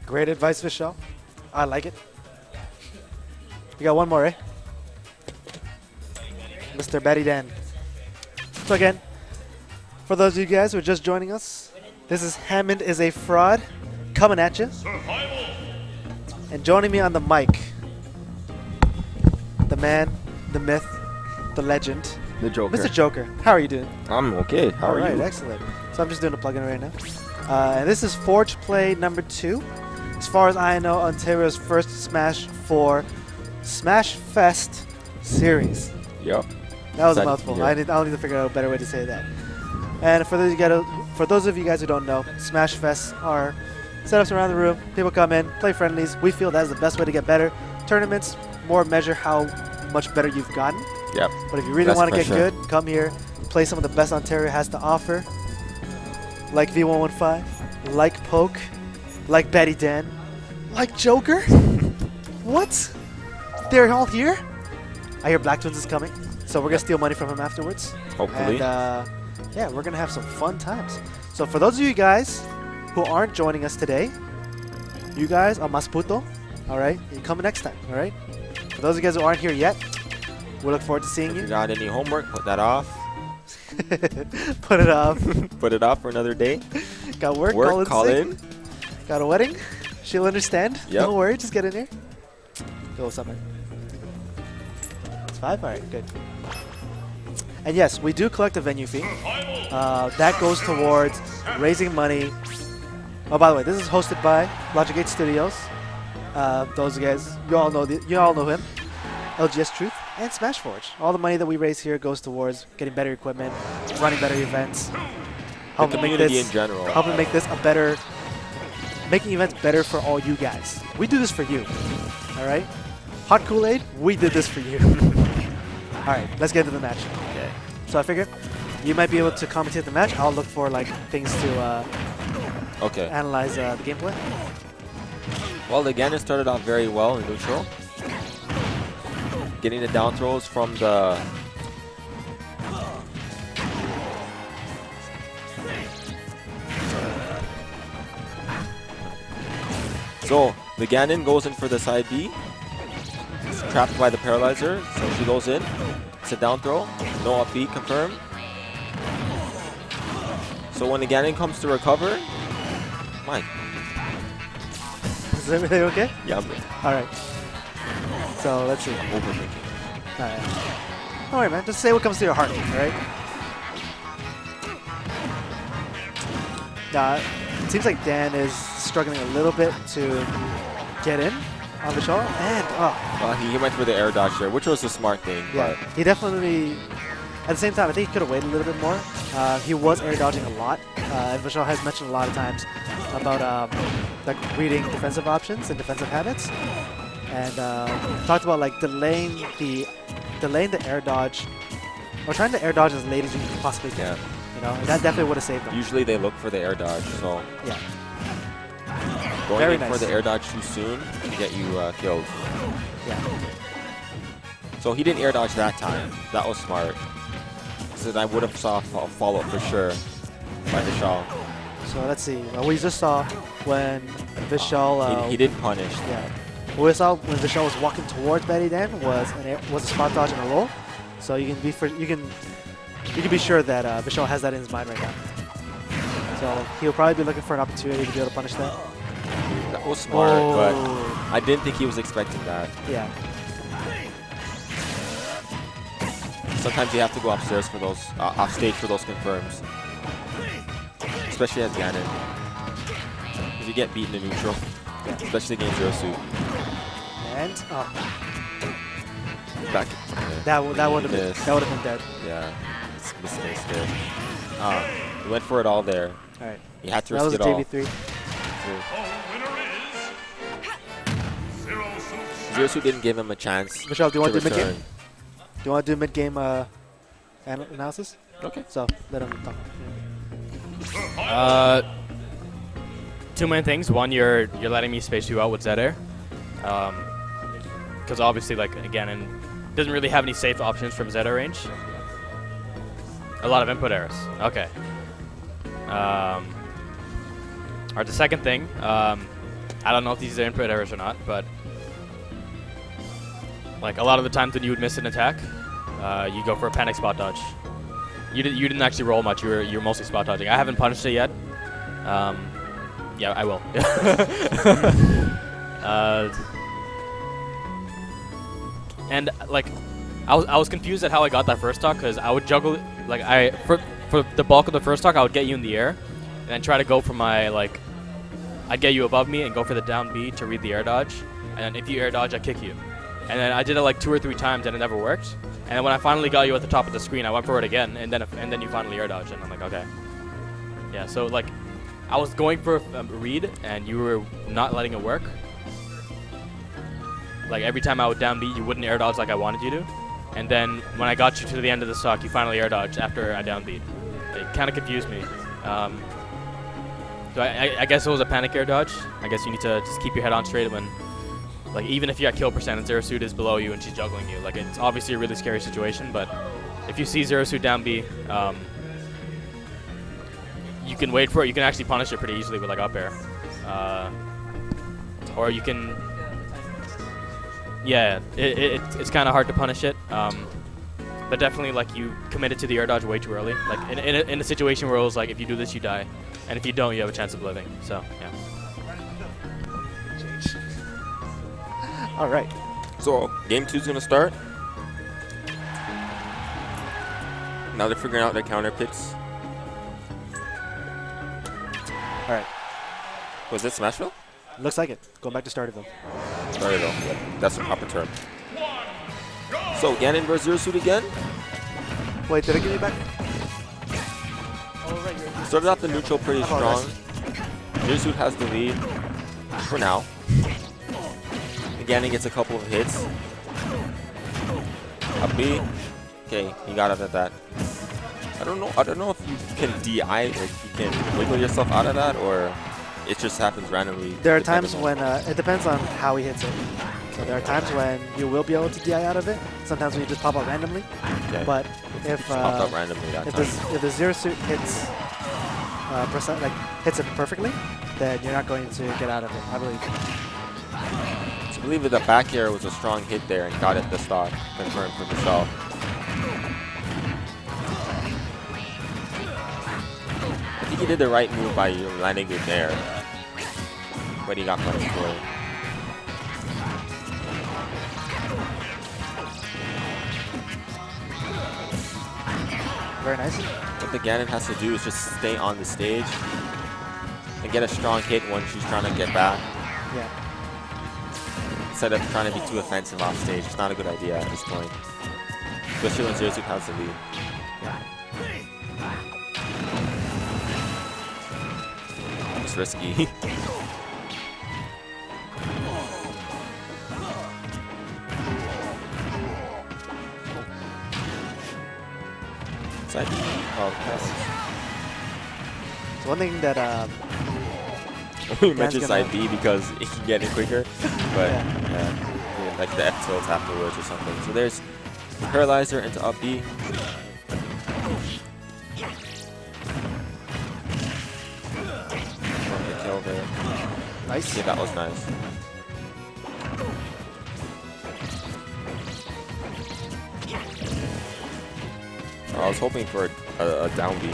Great advice, Vishal. I like it. We got one more, eh? Mr. BaddyDan. So again, for those of you guys who are just joining us, this is Hammond is a Fraud coming at you. And joining me on the mic, the man, the myth, the legend, The Joker. Mr. Joker. How are you doing? I'm okay. How are you? Alright, excellent. So I'm just doing a plugin right now. And this is FORGEPlay number 2. As far as I know, Ontario's first Smash 4 Smash Fest series. Yep. That was a Excited to mouthful. hear. I'll need to figure out a better way to say that. And for those of you guys who don't know, Smash Fests are setups around the room. People come in, play friendlies. We feel that's the best way to get better. Tournaments more measure how much better you've gotten. Yep. But if you really Less want to get pressure. good, come here, play some of the best Ontario has to offer. Like V115, like Poke, like BaddyDan, like Joker. What? They're all here? I hear Black Twins is coming, so we're going to steal money from him afterwards. Hopefully. And yeah, we're going to have some fun times. So for those of you guys who aren't joining us today, you guys are mas puto, all right? You come next time, all right? For those of you guys who aren't here yet, we look forward to seeing If you you. got any homework, put that off. Put it off. Put it off for another day. Got work, Work, call call in in. sick. Got a wedding. She'll understand. Yep. Don't worry, just get in here. Go somewhere. It's 5? All right, good. And yes, we do collect a venue fee. That goes towards raising money. Oh, by the way, this is hosted by Logic 8 Studios. Those guys, you all know him. LGS Truth and Smashforge. All the money that we raise here goes towards getting better equipment, running better events, The helping make community this in general. helping make this a better, making events better for all you guys. We do this for you, all right? Hot Kool-Aid, we did this for you. All right, let's get into the match. Okay. So I figure you might be able to commentate the match. I'll look for like things to Okay. analyze the gameplay. Well, the Ganon started off very well in neutral. Getting the down throws from the... So, the Ganon goes in for the side B. It's trapped by the Paralyzer, so she goes in. It's a down throw. No up B, confirm. So when the Ganon comes to recover... Mike. Is everything okay? Yeah, I'm good. All right. So let's see. I'm overthinking. All right. Don't worry, man. Just say what comes to your heart, all right? It seems like Dan is struggling a little bit to get in on the shot, and He went for the air dodge there, which was a smart thing. yeah, he definitely. At the same time, I think he could have waited a little bit more. He was air dodging a lot. And Vishal has mentioned a lot of times about like reading defensive options and defensive habits, and talked about like delaying the air dodge, or trying to air dodge as late as you possibly can. Yeah. You know, and that definitely would have saved him. Usually they look for the air dodge, so Yeah. going Very in for nice. the air dodge too soon can get you killed. Yeah. So he didn't air dodge that time. That was smart. So I would have saw a follow-up for sure by Vishal. So let's see. We just saw when Vishal. He did punish. Yeah. What we saw when Vishal was walking towards BaddyDan was a spot dodge and a roll. So you can be sure that Vishal has that in his mind right now. So he'll probably be looking for an opportunity to be able to punish that. That was smart, but Oh. I didn't think he was expecting that. Yeah. Sometimes you have to go upstairs for those, off stage for those confirms. Especially as Ganon. Because you get beaten in neutral. Yeah. Especially against Zero Suit. And Back. that would have been Missed. dead. Yeah. It's mistakes there. He went for it all there. All right. He had to That was risk a it all. JV3. Zero Suit didn't give him a chance. Vishal, do you want to do return. mid-game? Do you want to do mid-game analysis? Okay. So let him talk. Two main things. One, you're letting me space you out with Zed Air. Because obviously, like, again, and doesn't really have any safe options from Zed Air range. A lot of input errors. Okay. Alright, the second thing, I don't know if these are input errors or not, but like a lot of the times when you would miss an attack, you go for a panic spot dodge. You didn't actually roll much. You were mostly spot dodging. I haven't punished it yet. Yeah, I will. And like, I was confused at how I got that first stock because I would juggle like for the bulk of the first stock I would get you in the air, and then try to go for my like, I'd get you above me and go for the down B to read the air dodge, and then if you air dodge I kick you, and then I did it like 2 or 3 times and it never worked, and then when I finally got you at the top of the screen I went for it again, and then you finally air dodged, and I'm like, okay, yeah. So like, I was going for a read and you were not letting it work. Like every time I would down B, you wouldn't air dodge like I wanted you to. And then when I got you to the end of the stock, you finally air dodged after I down beat. It kind of confused me. So I guess it was a panic air dodge. I guess you need to just keep your head on straight when, like, even if you got kill percent and Zero Suit is below you and she's juggling you, like, it's obviously a really scary situation. But if you see Zero Suit down B, you can wait for it. You can actually punish it pretty easily with like up air, or you can. Yeah, it's kind of hard to punish it, but definitely like you committed to the air dodge way too early. Like in a situation where it was like if you do this you die, and if you don't you have a chance of living. So yeah. All right. So game 2 is gonna start. Now they're figuring out their counter picks. All right. Was it Smashville? Looks like it. Going back to Starterville. Starterville. Yep. That's the proper term. So Ganon versus Zero Suit again. Wait, did I give you back? Oh, right. Started off the neutral pretty strong. Zero Suit has the lead for now. Ganon gets a couple of hits. Up B. Okay, he got out of that. I don't know if you can DI, or if you can wiggle yourself out of that, or it just happens randomly. There are times when it depends on how he hits it. So there are times when you will be able to DI out of it. Sometimes when you just pop out randomly. Okay. But if popped up randomly that time. If the Zero Suit hits hits it perfectly, then you're not going to get out of it, I believe. So I believe that the back air was a strong hit there and got it the stock, confirmed for himself. I think he did the right move by landing it there, but he got punished for it. Very nice. What the Ganon has to do is just stay on the stage and get a strong hit when she's trying to get back. Yeah. Instead of trying to be too offensive off stage. It's not a good idea at this point. Especially when Zero Suit has the lead. Yeah. It's risky. Side B. Oh, pass. So one thing that we mentioned side B because it can get in quicker, but yeah, like the F tilts afterwards or something. So there's the paralyzer into up B. Kill there. Nice. Yeah, that was nice. I was hoping for a down B,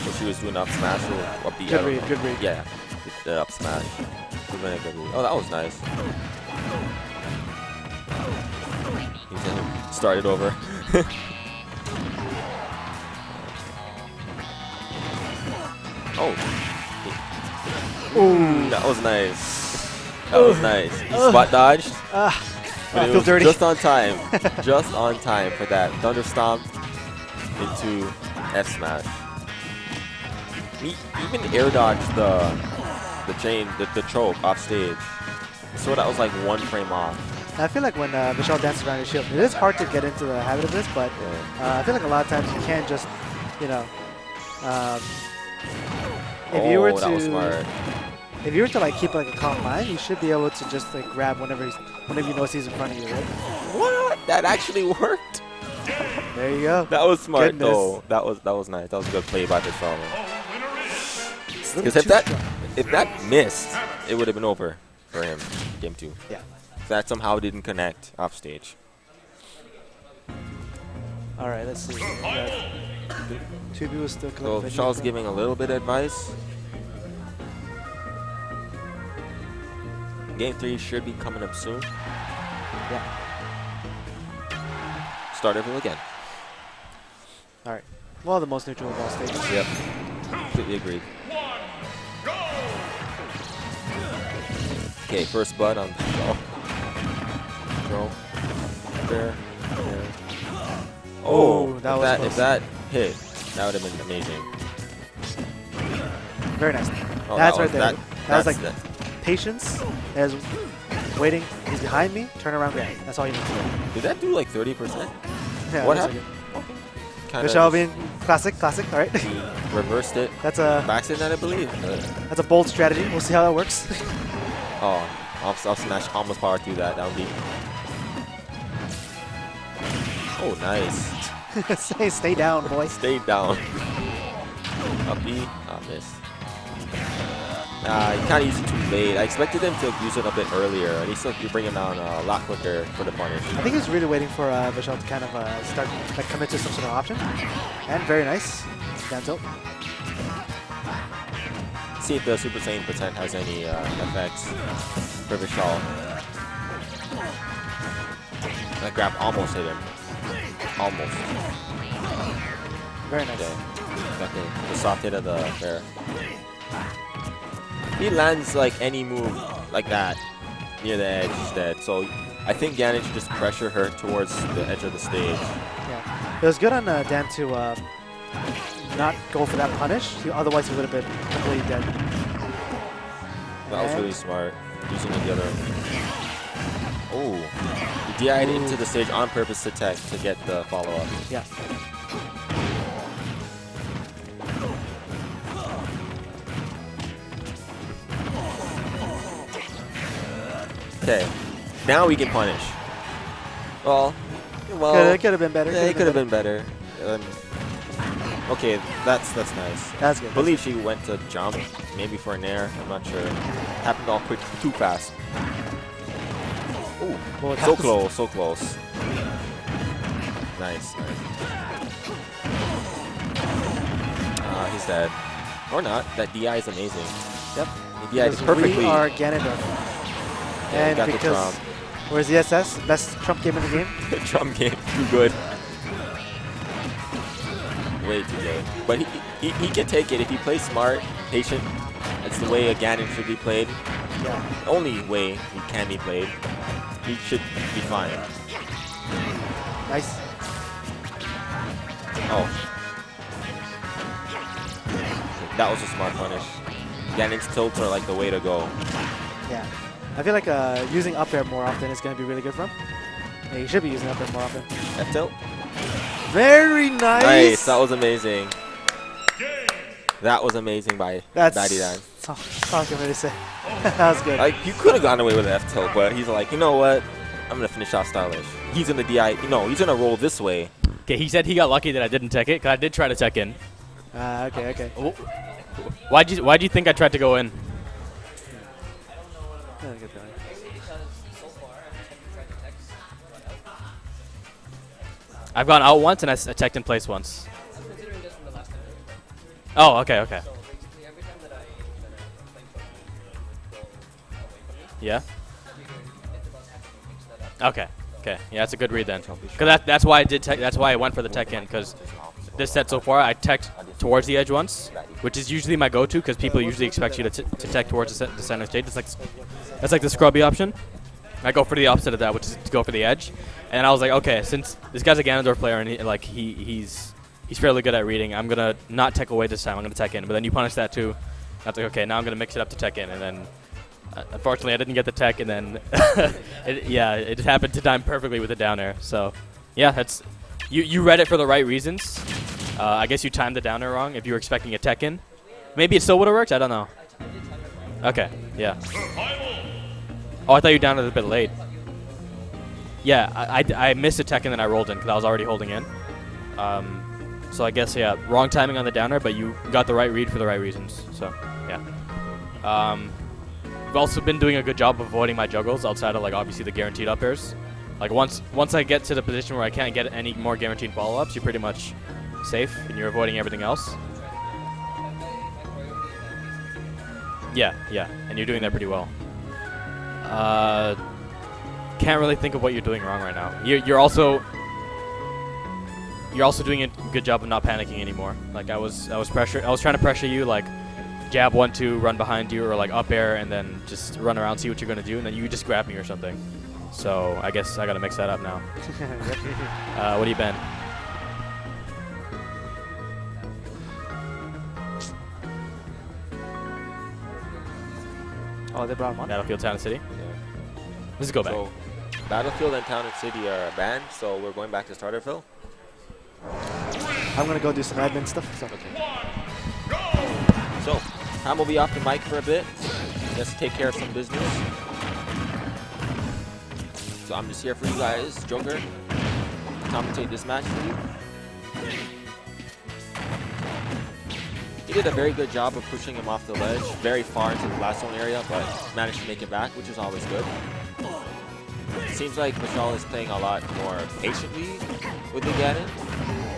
but she was doing up smash or up B. Good read, good read. Yeah, the up smash. Oh, that was nice. He started over. Oh. Ooh, that was nice. That was nice. He spot dodged. But it was dirty. Just on time. Just on time for that Thunder Stomp into F smash. He even air dodged the choke off stage. So that was like 1 frame off. I feel like when Michelle dances around your shield, it is hard to get into the habit of this, but I feel like a lot of times you can't just, you know, if you were to, that was smart. If you were to like keep like a calm mind, you should be able to just like grab whenever you know he's in front of you, right? What? That actually worked. There you go. That was smart. Goodness. Though. That was nice. That was a good play by Visala. Because if that missed, it would have been over. for him, game 2. Yeah. That somehow didn't connect off stage. All right, let's see. 2B was still So collecting. Vishaal's giving a little bit of advice. Game 3 should be coming up soon. Yeah. Start over again. All right. Well, the most neutral of all stages. Yep. Completely agreed. Okay, first bud on Vishal. Throw. Fair. Oh, that was close. if that hit, that would have been amazing. Very nice. Oh, That's right there. That was like the- patience. As waiting. He's behind me. Turn around. Grab. That's all you need to do. Did that do like 30%? Yeah, What looks happened? like Kinda Vishal just being classic. All right. reversed it. That's a Accident, I believe. that's a bold strategy. We'll see how that works. Oh, I'll smash almost power through that. That would be. Oh, nice. Stay down, boy. Stay down. Up B. Ah, miss. He kind of used it too late. I expected him to use it a bit earlier, and he still bring him down a lot quicker for the punish. I think he's really waiting for Vishal to kind of start like commit to some sort of option. And very nice. Down tilt. See if the Super Saiyan % has any effects for Vishal. That grab almost hit him. Almost. Very nice. Okay. Got the soft hit of the fair. He lands like any move like that near the edge instead. So I think Ganon should just pressure her towards the edge of the stage. Yeah. It was good on Dan to not go for that punish. Otherwise, he would have been completely dead. That was really smart. Using the other. Oh, he DI'd into the stage on purpose to tech to get the follow up. Yeah. Okay, now we can punish. Well, It could have been better. yeah, it could have been better. Okay, that's nice. That's good. I believe she went to jump, maybe for an air. I'm not sure. Happened all quick, too fast. Ooh, Well, so close, so close. Nice. He's dead. Or not. That DI is amazing. Yep. He DI'd perfectly. We are Ganondorf. Yeah, And got the because Trump. where's the SS? Best Trump game in the game? Trump game, too good. Way too good. But he can take it if he plays smart, patient. That's the way a Ganon should be played. Yeah. The only way he can be played. He should be fine. Nice. Oh. That was a smart punish. Ganon's tilts are like the way to go. Yeah. I feel like using up air more often is going to be really good for him. Yeah, he should be using up air more often. F tilt. Very nice. Nice. That was amazing. That was amazing by BaddyDan. That's all I was going to say. That was good. Like, you could have gone away with an F tilt, but he's like, you know what? I'm going to finish off stylish. He's going to DI. No, he's going to roll this way. Okay, he said he got lucky that I didn't tech it, because I did try to tech in. Okay. Why'd you think I tried to go in? I've gone out once and I teched in place once. Oh, okay. Yeah. Okay. Yeah, that's a good read then. Because that's why I did tech. That's why I went for the tech in. Because this set so far, I teched towards the edge once, which is usually my go-to. Because people usually expect you to tech towards the center stage. That's like the scrubby option. I go for the opposite of that, which is to go for the edge. And I was like, okay, since this guy's a Ganondorf player and he's fairly good at reading, I'm gonna not tech away this time. I'm gonna tech in. But then you punish that too. I was like, okay, now I'm gonna mix it up to tech in, and then unfortunately I didn't get the tech, and then it happened to time perfectly with the down air. So yeah, that's you read it for the right reasons. I guess you timed the down air wrong if you were expecting a tech in. Maybe it still would have worked. I don't know. Okay, yeah. Oh, I thought you downed it a bit late. Yeah, I missed a tech and then I rolled in because I was already holding in. So I guess, yeah, wrong timing on the downer, but you got the right read for the right reasons. So, yeah. I've also been doing a good job of avoiding my juggles outside of like obviously the guaranteed up airs. Like once I get to the position where I can't get any more guaranteed follow-ups, you're pretty much safe and you're avoiding everything else. Yeah, and you're doing that pretty well. Can't really think of what you're doing wrong right now. You're also doing a good job of not panicking anymore. Like I was trying to pressure you, like jab 1-2, run behind you, or like up air and then just run around, see what you're gonna do, and then you just grab me or something. So I guess I gotta mix that up now. What do you been? Oh, they brought him on? Battlefield, Town and City? Yeah. Let's go back. So, Battlefield and Town and City are banned, so we're going back to starter, Phil? I'm going to go do some admin stuff. So. Okay. So, Ham will be off the mic for a bit. Just take care of some business. So I'm just here for you guys, Joker. Commentate this match for you. He did a very good job of pushing him off the ledge, very far into the blast zone area, but managed to make it back, which is always good. It seems like Vishal is playing a lot more patiently with the Ganon,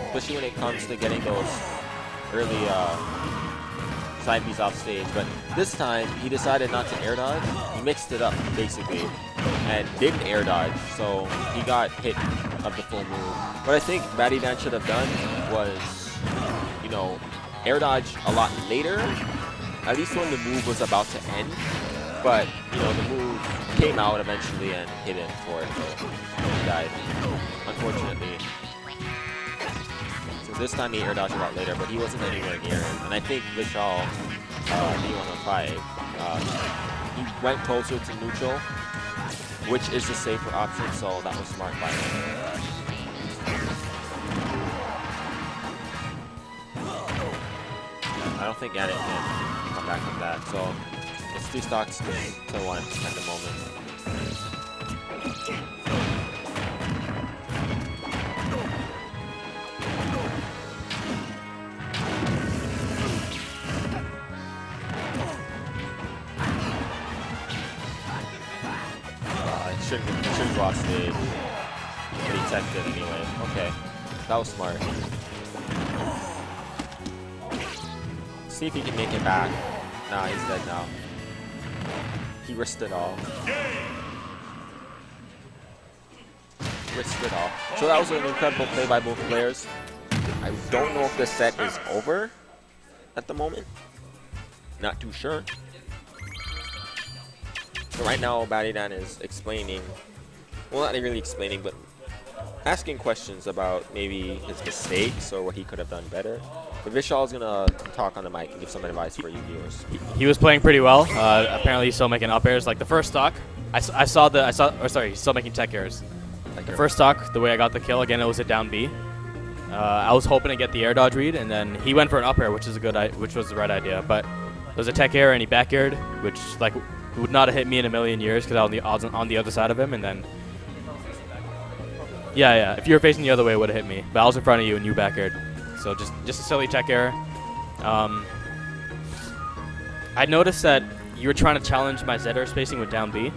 especially when it comes to getting those early side Bs off stage. But this time, he decided not to air dodge. He mixed it up, basically, and didn't air dodge, so he got hit of the full move. What I think BaddyDan should have done was, you know, air dodge a lot later, at least when the move was about to end. But, you know, the move came out eventually and hit him for it, so he died, unfortunately. So this time he air dodged a lot later, but he wasn't anywhere near him. And I think Vishal, D105, he went closer to neutral, which is the safer option, so that was smart by him. I don't think Ganon can come back from that, so it's 2 stocks to 1 at the moment. It shouldn't go off stage, but he teched it anyway. Okay, that was smart. See if he can make it back. Nah, he's dead now. He risked it all. Risked it all. So that was an incredible play by both players. I don't know if this set is over at the moment. Not too sure. So right now, BaddyDan is explaining, well, not really explaining, but asking questions about maybe his mistakes or what he could have done better. But Vishal is gonna talk on the mic and give some advice for you viewers. He was playing pretty well. Apparently, he's still making up airs. Like the first stock, he's still making tech airs. The first stock, the way I got the kill, again, it was a down B. I was hoping to get the air dodge read, and then he went for an up air, which was the right idea. But there was a tech air, and he back aired, which like would not have hit me in a million years because I was on the other side of him, and then. Yeah. If you were facing the other way, it would have hit me. But I was in front of you, and you back aired. So just a silly tech error. I noticed that you were trying to challenge my Z air spacing with down B.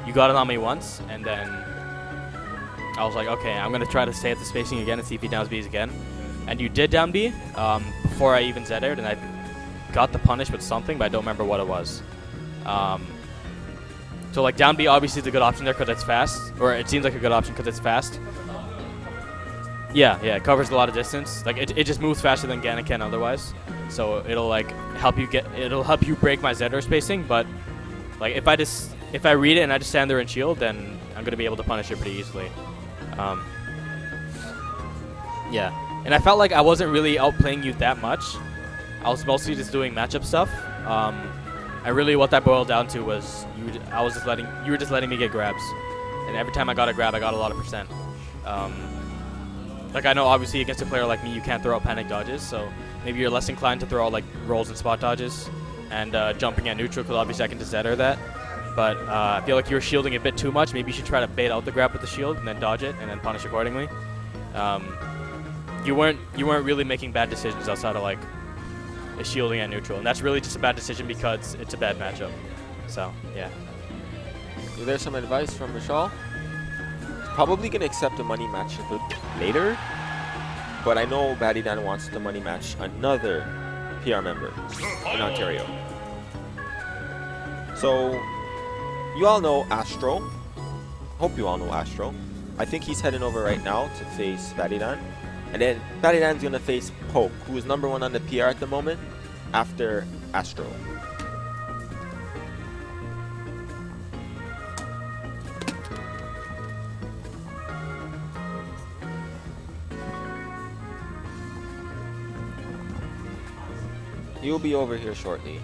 You got it on me once, and then I was like, okay, I'm going to try to stay at the spacing again and see if he downs B's again. And you did down B before I even Z aired, and I got the punish with something, but I don't remember what it was. So like down B obviously is a good option there because it's fast, or it seems like a good option because it's fast. Yeah, it covers a lot of distance. Like it just moves faster than Ganon can otherwise. So it'll like help you break my Z air spacing. But like if I read it and I just stand there and shield, then I'm gonna be able to punish it pretty easily. Yeah, and I felt like I wasn't really outplaying you that much. I was mostly just doing matchup stuff. And really what that boiled down to was you were just letting me get grabs, and every time I got a grab, I got a lot of percent. Like I know obviously against a player like me, you can't throw out panic dodges, so maybe you're less inclined to throw out like rolls and spot dodges, and jumping at neutral because obviously I can just Z air that. But I feel like you were shielding a bit too much. Maybe you should try to bait out the grab with the shield and then dodge it and then punish accordingly. You weren't really making bad decisions outside of like shielding at neutral, and that's really just a bad decision because it's a bad matchup. So yeah. Is there some advice from Vishal? Probably gonna accept a money match a bit later, but I know BaddyDan wants to money match another PR member in Ontario. So you all know Astro. Hope you all know Astro. I think he's heading over right now to face BaddyDan. And then BaddyDan's gonna face Poke, who is #1 on the PR at the moment, after Astro. He'll be over here shortly.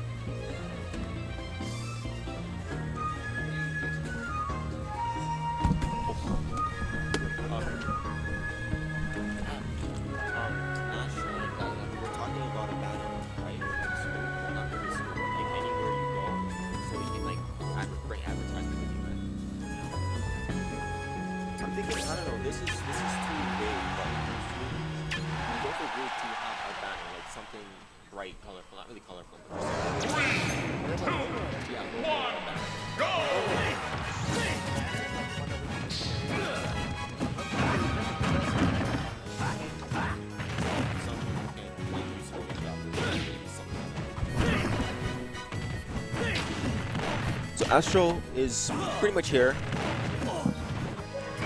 So Astro is pretty much here.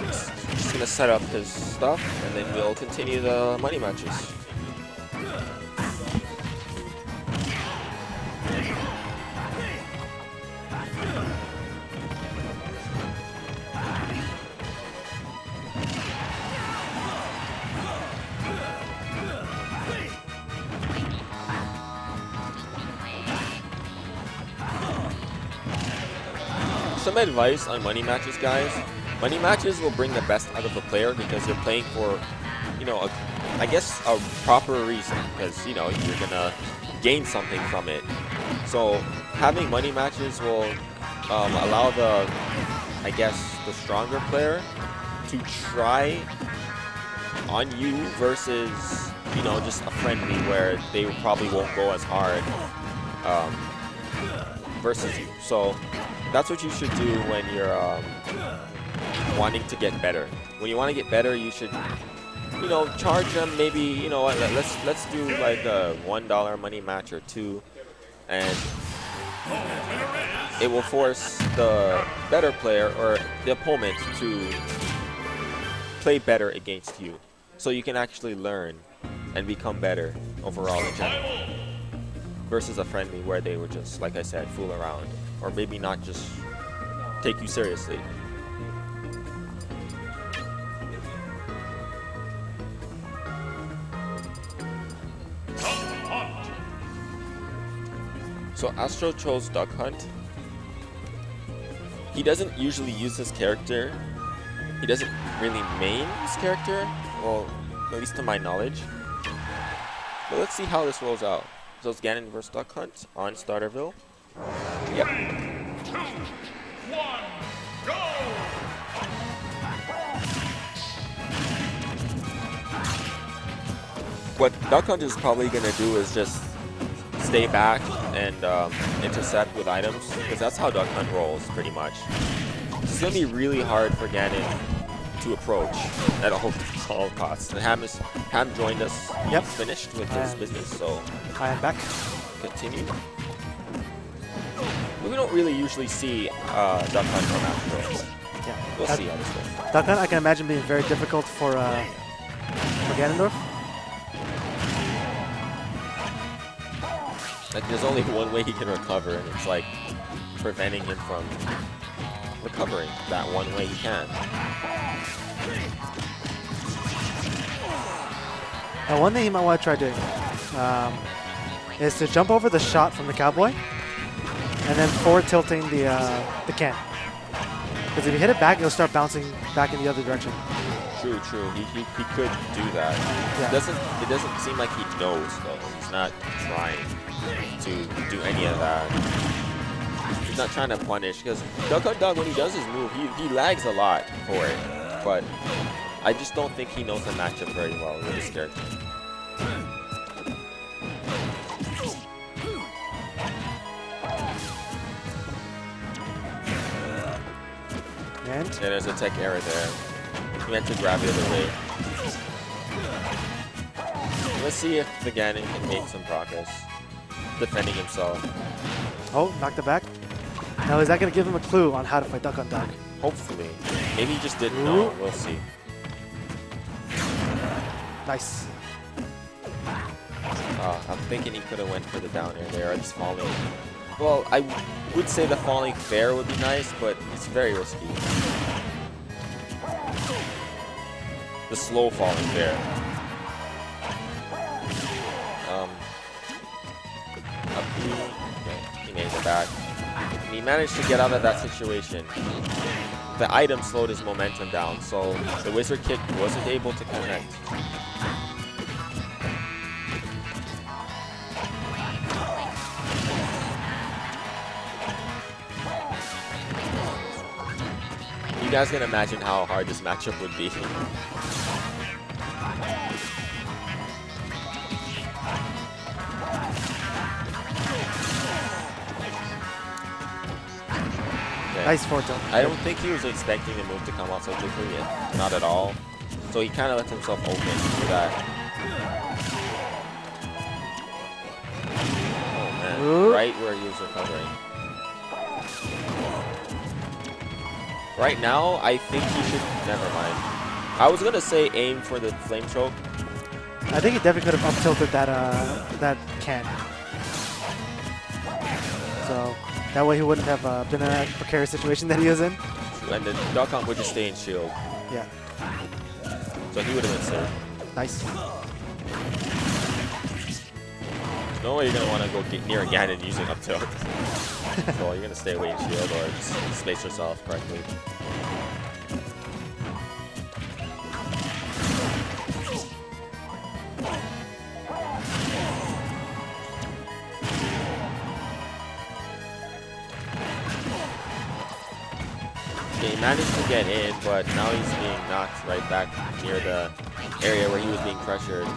Just gonna set up his stuff, and then we'll continue the money matches. Some advice on money matches, guys. Money matches will bring the best out of a player because you're playing for, you know, I guess a proper reason, because, you know, you're gonna gain something from it. So having money matches will allow the, I guess, the stronger player to try on you versus, you know, just a friendly where they probably won't go as hard versus you. So that's what you should do when you're wanting to get better. When you want to get better, you should, you know, charge them. Maybe, you know, let's do like a $1 money match or $2, and it will force the better player or the opponent to play better against you, so you can actually learn and become better overall in general. Versus a friendly where they would just, like I said, fool around, or maybe not just take you seriously. So Astro chose Duck Hunt. He doesn't usually use his character. He doesn't really main his character, well, at least to my knowledge. But let's see how this rolls out. So it's Ganon vs. Duck Hunt on Starterville. Yep. 2, 1, go! What Duck Hunt is probably going to do is just stay back and intercept with items, because that's how Duck Hunt rolls pretty much. It's going to be really hard for Ganon to approach at all costs. And Ham joined us. Yep. He's finished with his business, so I am back. continue. We don't really usually see Duck Hunt from Astro. Yeah. We'll see how this goes. Duck Hunt, I can imagine being very difficult for Ganondorf. Like, there's only one way he can recover, and it's like preventing him from recovering that one way he can. One thing he might want to try doing is to jump over the shot from the cowboy and then forward tilting the can. Because if you hit it back, it'll start bouncing back in the other direction. True. He could do that. Yeah. It doesn't seem like he knows though. He's not trying to do any of that. He's not trying to punish, because Duck Hunt Dog, when he does his move, he lags a lot for it. But I just don't think he knows the matchup very well with his character. And Yeah, there's a tech error there. He meant to grab the other way. Let's see if the Ganon can make some progress defending himself. oh, knocked it back. Now is that going to give him a clue on how to fight duck on duck? Hopefully. Maybe he just didn't know. We'll see. Nice. I'm thinking he could have went for the down air there, or just falling. Well, I would say the falling fair would be nice, but it's very risky. The slow falling fair. Up B. Okay, he made it back. And he managed to get out of that situation. The item slowed his momentum down, so the wizard kick wasn't able to connect. You guys can imagine how hard this matchup would be. Nice forward tilt. I don't think he was expecting the move to come out so quickly, not at all. So he kind of left himself open for that. Oh man, Ooh. right where he was recovering. Right now, I think he should, never mind. I was gonna say aim for the flame choke. I think he definitely could have up tilted that that can. So that way he wouldn't have been in that precarious situation that he was in. And the duck hunt would just stay in shield. Yeah. So he would have been safe. Nice. No way you're gonna want to go get near a Ganon using up tilt. So you're gonna stay away in shield or just space yourself correctly. Okay, he managed to get in, but now he's being knocked right back near the area where he was being pressured.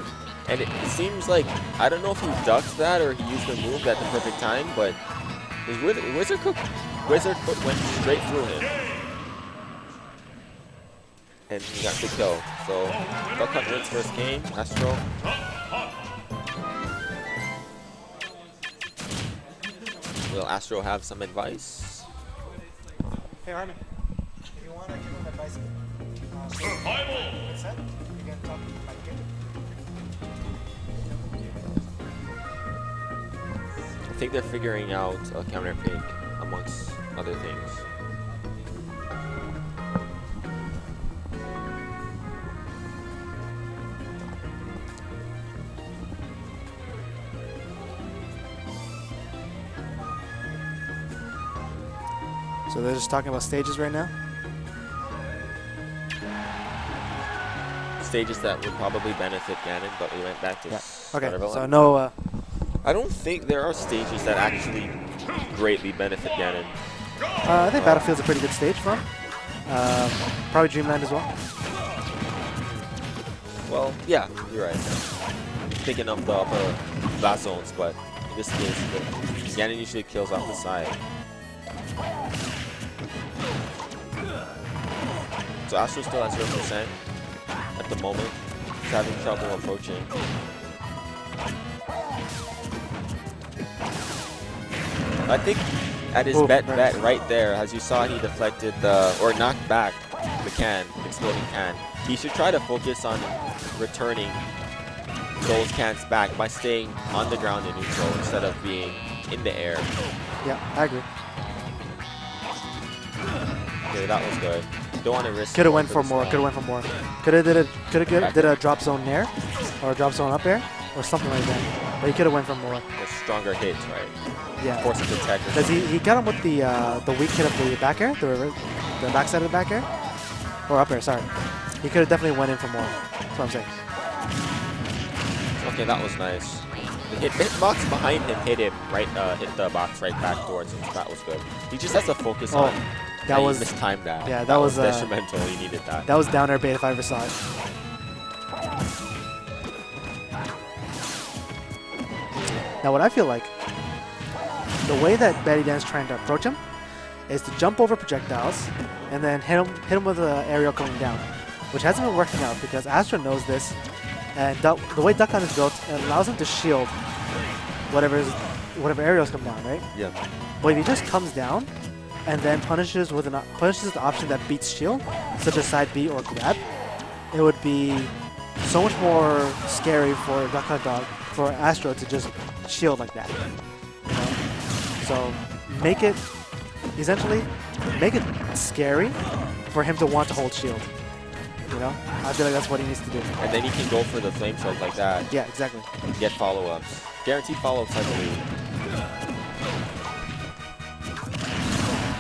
And it seems like, I don't know if he ducked that or he used the move at the perfect time, but his wizard foot went straight through him. And he got the kill. So, Duck Hunt wins first game. Astro. Will Astro have some advice? Hey Armin, if you want to give him advice, Survival. set, you can talk about I think they're figuring out a counter pick amongst other things. So they're just talking about stages right now? Stages that would probably benefit Ganon, but we went back to Okay, Starville. so no... I don't think there are stages that actually greatly benefit Ganon. I think Battlefield's a pretty good stage for him. Probably Dreamland as well. Well, yeah, you're right. Thinking of the upper blast zones, but in this case, Ganon usually kills off the side. So Astro still at 0% at the moment. He's having trouble approaching. I think at his bet right there, as you saw, he deflected the, or knocked back the can, exploding can. He should try to focus on returning those cans back by staying on the ground in neutral instead of being in the air. Yeah, I agree. Okay, that was good. Don't want to risk. Could have went for more. Could have went for more. Could have did a drop zone nair, or a drop zone up air, or something like that. But he could have went for more. With stronger hits, right? Yeah. Force him to tech. Because he got him with the weak hit of the back air, the back side of the back air, or up air. Sorry. He could have definitely went in for more. That's what I'm saying. Okay, that was nice. The hitbox behind him hit him right, hit the box right back towards him. So that was good. He just has to focus on. That was mistimed that. Yeah, that was detrimental. He needed that. That was down air bait if I ever saw it. Now what I feel like, the way that BaddyDan's trying to approach him is to jump over projectiles and then hit him with the aerial coming down, which hasn't been working out because Astro knows this, and the way Duck Hunt is built, it allows him to shield whatever aerials come down, right? Yeah. But if he just comes down and then punishes the option that beats shield, such as side B or grab, it would be so much more scary for Duck Hunt Dog, for Astro to just shield like that. You know? So make it scary for him to want to hold shield. You know, I feel like that's what he needs to do. And then he can go for the flame choke like that. Yeah, exactly. And get follow-ups. Guaranteed follow-ups, I believe.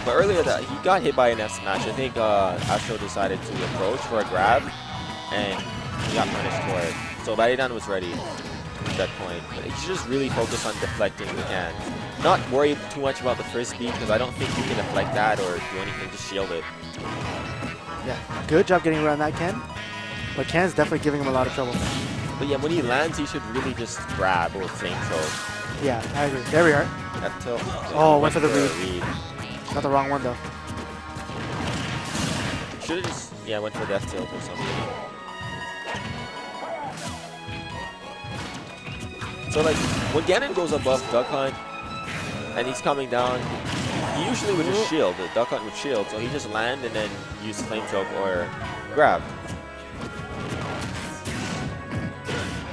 But earlier that he got hit by an F smash. I think Astro decided to approach for a grab, and he got punished for it. So BaddyDan was ready at that point. But he should just really focus on deflecting the can. Not worry too much about the frisbee, because I don't think you can deflect that or do anything, just shield it. Yeah, good job getting around that can. But can's definitely giving him a lot of trouble. But yeah, when he lands, he should really just grab or flame choke. Yeah, I agree. There we are. F tilt. Oh, went for the read. Not the wrong one though. Should have just, yeah, went for the F tilt or something. So like, when Ganon goes above Duck Hunt, and he's coming down, he usually would just shield. The Duck Hunt would shield, so he just land and then use flame choke or grab.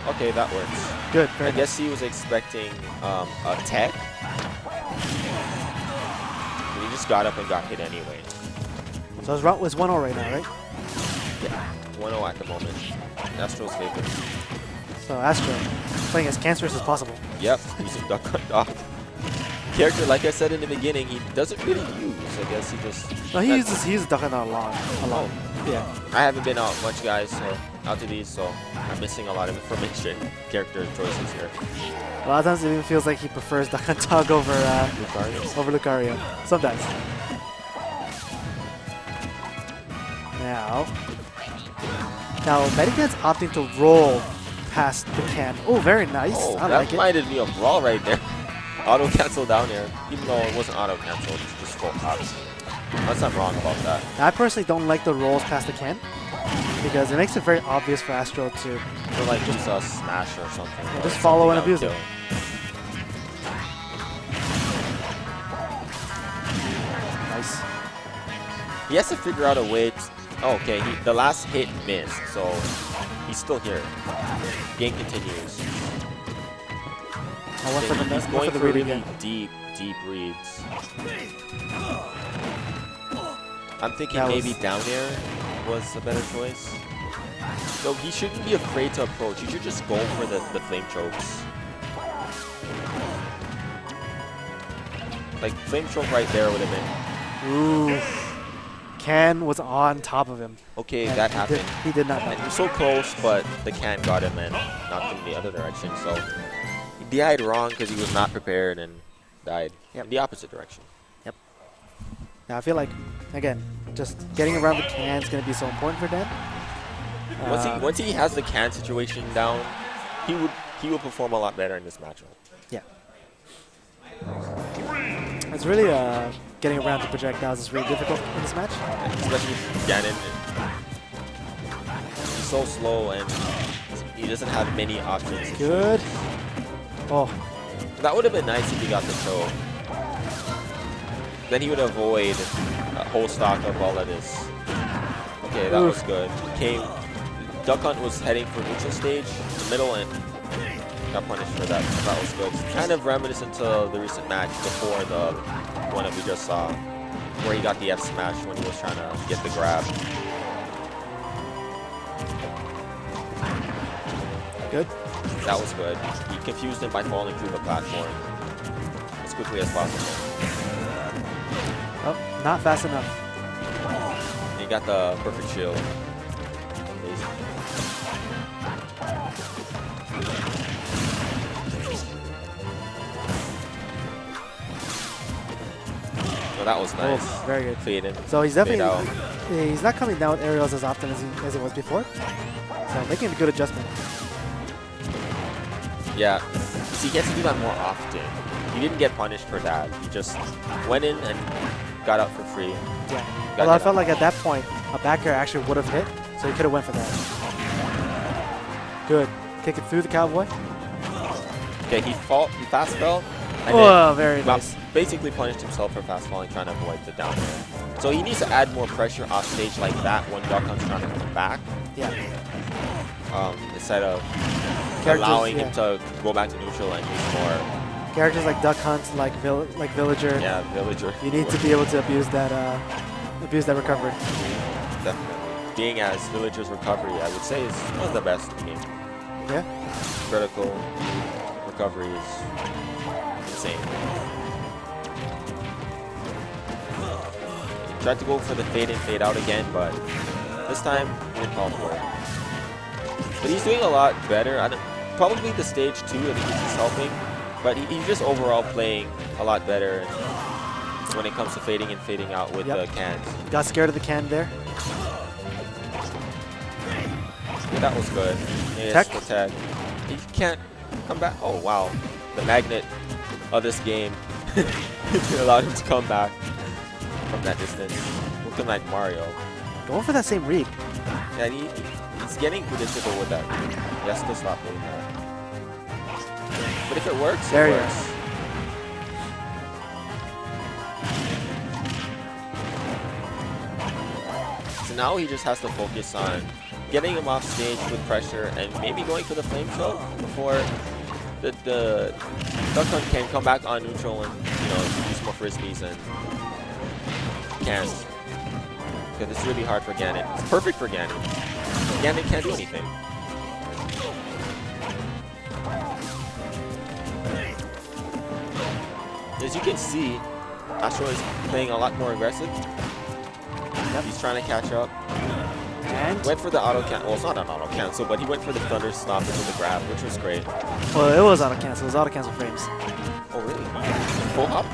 Okay, that works. Good. I guess he was expecting a tech. But he just got up and got hit anyway. So his route was 1-0 right now, right? Yeah, 1-0 at the moment. Astro's favorite. So Astro playing as cancerous as possible. Yep, using Duck Hunt Dog. Character, like I said in the beginning, he doesn't really use. I guess he just. No, he uses Duck Hunt a lot. Oh. Yeah. I haven't been out much, guys, so out to these, so I'm missing a lot of information. Character choices here. A lot of times it even feels like he prefers Duck Hunt Dog over Lucario. Sometimes. Now BaddyDan's opting to roll past the can. Oh, very nice. Oh, I that like it. reminded me of Brawl right there. Auto cancel down here, even though it wasn't auto cancel, it's just full pops. Unless I'm wrong about that. I personally don't like the rolls past the can because it makes it very obvious for Astro to Or like use a smash or something. Yeah, or just follow and something abuse it. that nice. would kill. He has to figure out a way to... Oh, okay, the last hit missed, so he's still here. Game continues. I went for the He's went going for the for read really again. deep reads. I'm thinking That maybe was- down air was a better choice. So he shouldn't be afraid to approach. He should just go for the flame chokes. Like, flame choke right there would have been... Ooh. Can was on top of him. Okay, And that happened. He did not And know. he was so close, but the can got him and knocked him the other direction. So he died wrong because he was not prepared and died in the opposite direction. Now I feel like, again, just getting around the can is going to be so important for Dan. Once he has the can situation down, he would perform a lot better in this matchup. Yeah. It's really getting around the projectiles is really difficult in this match. Especially Ganon. He's so slow and he doesn't have many options. Good. Oh, That would have been nice if he got the choke. Then he would avoid a whole stock of all of this. Okay, that was good. Duck Hunt was heading for neutral stage, the middle, and got punished for that. So that was good. Kind of reminiscent to the recent match before the one that we just saw, where he got the F smash when he was trying to get the grab. good. That was good. He confused him by falling through the platform as quickly as possible. Oh, not fast enough. And he got the perfect shield. Amazing. Oh, that was nice. Oh, very good. Fade in. So he's Fade out. definitely he's not coming down with aerials as often as he was before. So making a good adjustment. Yeah. See, he has to do that more often. He didn't get punished for that. He just went in and got out for free. Yeah. Although I felt like at that point, a back air actually would have hit, so he could have went for that. Good. Kick it through the cowboy. Okay, he fast fell. And Oh, very nice. Basically punished himself for fast falling, trying to avoid the down air. So he needs to add more pressure off stage like that when Duck Hunt's trying to come back. Yeah. Instead of allowing him to go back to neutral and use more. Characters like Duck Hunt, like Villager. Yeah, Villager. You need to be able to abuse that recovery. Definitely. Being as Villager's recovery, I would say, is one of the best in the game. Yeah. Critical recovery is insane. He tried to go for the fade in, fade out again, but this time he didn't fall for it. But he's doing a lot better. Probably the stage 2, I think he's just helping. But he's just overall playing a lot better when it comes to fading and fading out with the cans. Got scared of the can there. Yeah, that was good. Tech. The tech. He can't come back. Oh, wow. The magnet of this game allowed him to come back from that distance. Looking like Mario. Going for that same read. Yeah, he's getting predictable with that. He has to stop doing that. But if it works, there it he works. is. So now he just has to focus on getting him off stage with pressure and maybe going for the flame choke before the Duck Hunt can come back on neutral and use more frisbees and cans. Because it's really hard for Ganon. It's perfect for Ganon. Ganon can't do anything. As you can see, Astro is playing a lot more aggressive. Yep. He's trying to catch up. And went for the auto cancel. Well, it's not an auto cancel, but he went for the thunder stop into the grab, which was great. Well, it was auto cancel. It was auto cancel frames. Oh, really? Full hop?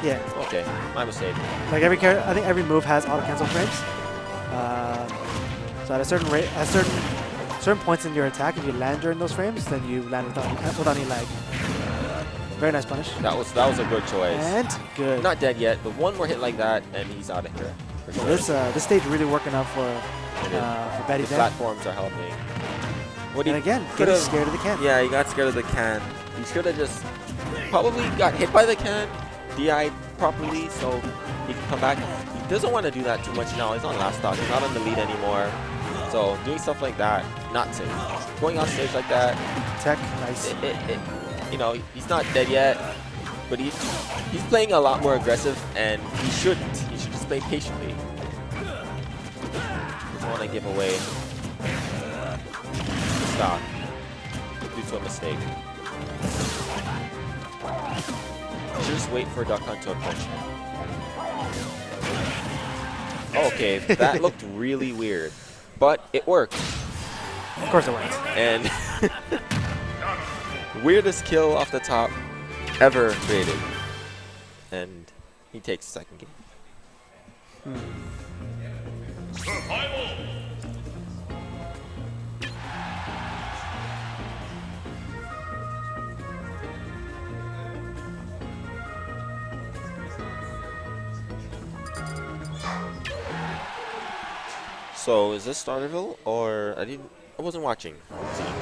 Yeah. Okay, my mistake. Like every character, I think every move has auto cancel frames. So at a certain rate, at certain points in your attack, if you land during those frames, then you land without any lag. Very nice punish. That was a good choice. And good. Not dead yet, but one more hit like that, and he's out of here. For sure. This stage really working out for BaddyDan. The platforms are helping. And again, getting scared of the can. Yeah, he got scared of the can. He should have just probably got hit by the can, DI'd properly, so he can come back. He doesn't want to do that too much now. He's on last stock. He's not on the lead anymore. So doing stuff like that, not safe. Going on stage like that. Tech, nice. He's not dead yet, but he's playing a lot more aggressive, and he shouldn't. He should just play patiently. Doesn't want to give away the stock due to a mistake. Should just wait for Duck Hunt to approach him. Okay, that looked really weird, but it worked. Of course it worked. And weirdest kill off the top ever created. And he takes the second game. So is this Starterville or I wasn't watching.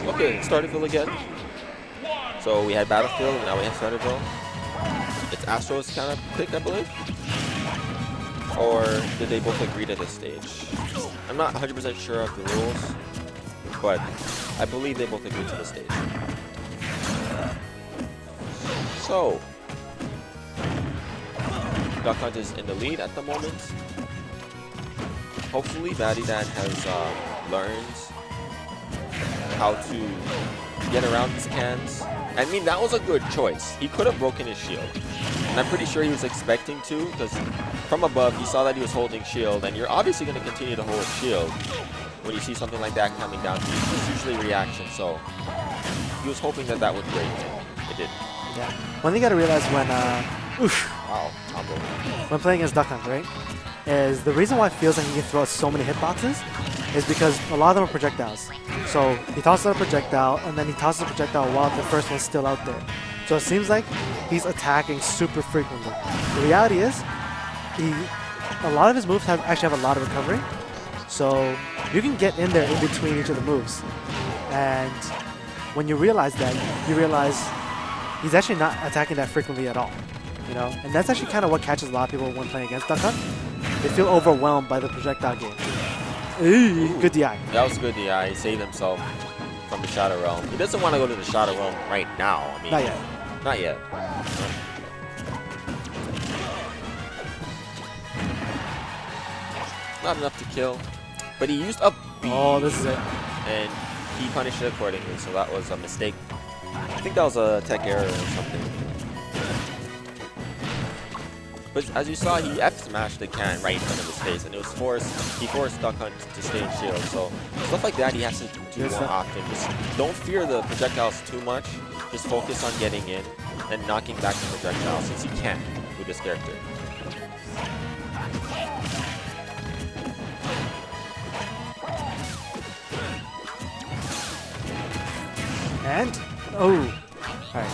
Okay, Starterville again. So we had Battlefield and now we have Starterville. It's Astro's kind of pick, I believe. Or did they both agree to this stage? I'm not 100% sure of the rules, but I believe they both agreed to the stage. So Duck Hunt is in the lead at the moment. Hopefully BaddyDan has learned how to get around these cans. I mean, that was a good choice. He could have broken his shield. And I'm pretty sure he was expecting to, because from above he saw that he was holding shield, and you're obviously going to continue to hold shield when you see something like that coming down to you. It's usually reaction, so he was hoping that that would break him. It did. Yeah. One thing you got to realize when Wow, combo. when playing as Duck Hunt, right, is the reason why it feels like he can throw out so many hitboxes is because a lot of them are projectiles. So he tosses out a projectile, and then he tosses a projectile while the first one's still out there. So it seems like he's attacking super frequently. The reality is, a lot of his moves actually have a lot of recovery. So you can get in there in between each of the moves. And when you realize that, you realize he's actually not attacking that frequently at all. You know? And that's actually kind of what catches a lot of people when playing against Duck Hunt. They feel overwhelmed by the projectile game. Ooh, good DI. That was a good DI. He saved himself from the Shadow Realm. He doesn't want to go to the Shadow Realm right now. I mean, Not yet. Not yet. Not enough to kill. But he used up B. Oh, this is it. And he punished it accordingly, so that was a mistake. I think that was a tech error or something. But as you saw, he F-smashed the can right in front of his face, and it was he forced Duck Hunt to stay in shield. So stuff like that he has to do more often. Just don't fear the projectiles too much. Just focus on getting in and knocking back the projectiles, since you can with this character. And, oh, all right.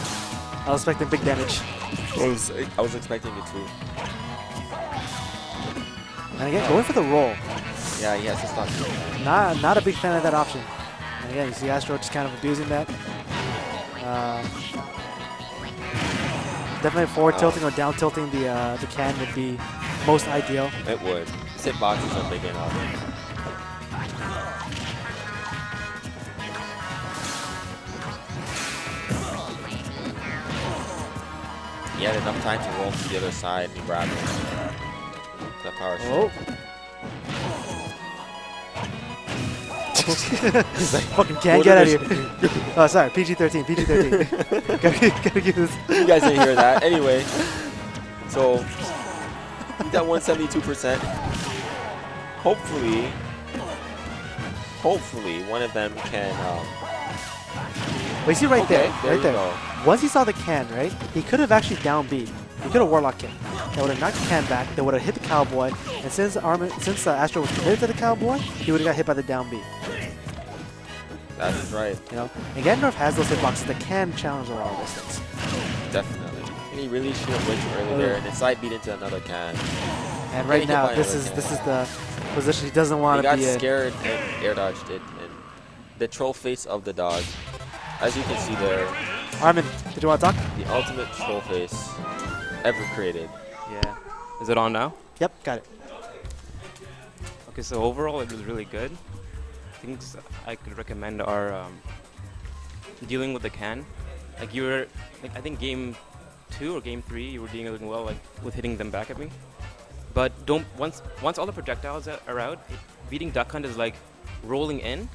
I was expecting big damage. I was expecting it too. And again, going for the roll. Yeah, he has to stop. Not a big fan of that option. And again, you see Astro just kind of abusing that. Definitely forward tilting or down tilting the can would be most ideal. It would. His hitboxes are big enough. He had enough time to roll to the other side and grab him. That power shot. He's like, fucking can't get out of here. Oh, sorry, PG-13, PG-13. gotta give this. You guys didn't hear that. Anyway, so he's at 172%. Hopefully, one of them can. Well, you see right there, right there. Go. Once he saw the can, right, he could have actually down B. He could have Warlock King. That would have knocked the can back. That would have hit the Cowboy. And since Astro was committed to the Cowboy, he would have got hit by the down B. That's right. You know, and Ganondorf has those hitboxes that can challenge a lot of those things. Definitely. And he really should have went too early there, and then side beat into another can. And right now, this is the position he doesn't want to be in. He got scared and air dodged it. And the troll face of the dog, as you can see there. Armin, did you want to talk? The ultimate troll face ever created. Yeah. Is it on now? Yep, got it. Okay, so overall it was really good. Things I could recommend are dealing with the can. Like I think game 2 or game 3 you were dealing well with hitting them back at me. But once all the projectiles are out, beating Duck Hunt is like rolling in.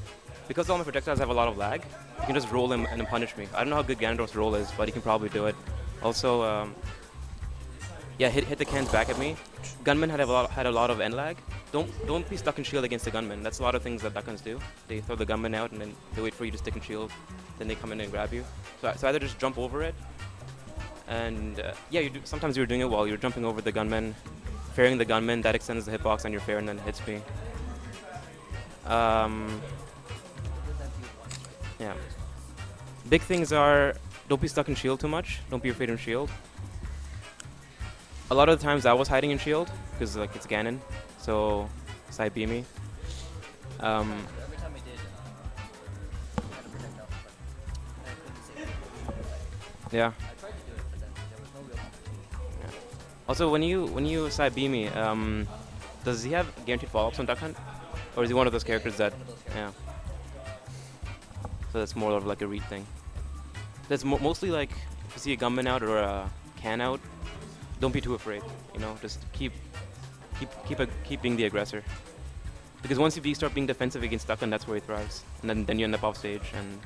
Because all my projectiles have a lot of lag, you can just roll him and then punish me. I don't know how good Ganondorf's roll is, but he can probably do it. Also, yeah, hit the cans back at me. Gunmen had a lot of end lag. Don't be stuck in shield against the gunman. That's a lot of things that Duck Hunts do. They throw the gunman out and then they wait for you to stick in shield. Then they come in and grab you. So either just jump over it, and yeah, sometimes you're doing it while you're jumping over the gunman, fairing the gunman. That extends the hitbox on your fair and then hits me. Yeah. Big things are, don't be stuck in shield too much. Don't be afraid of shield. A lot of the times I was hiding in shield because like it's Ganon, so side B me. Yeah. Also, when you side B me, does he have guaranteed follow-ups on Duck Hunt, or is he one of those characters that, yeah? So that's more of like a read thing. That's mostly like if you see a gunman out or a can out, don't be too afraid. You know, just keep being the aggressor. Because once you start being defensive against Duck Hunt, that's where he thrives. And then you end up off stage and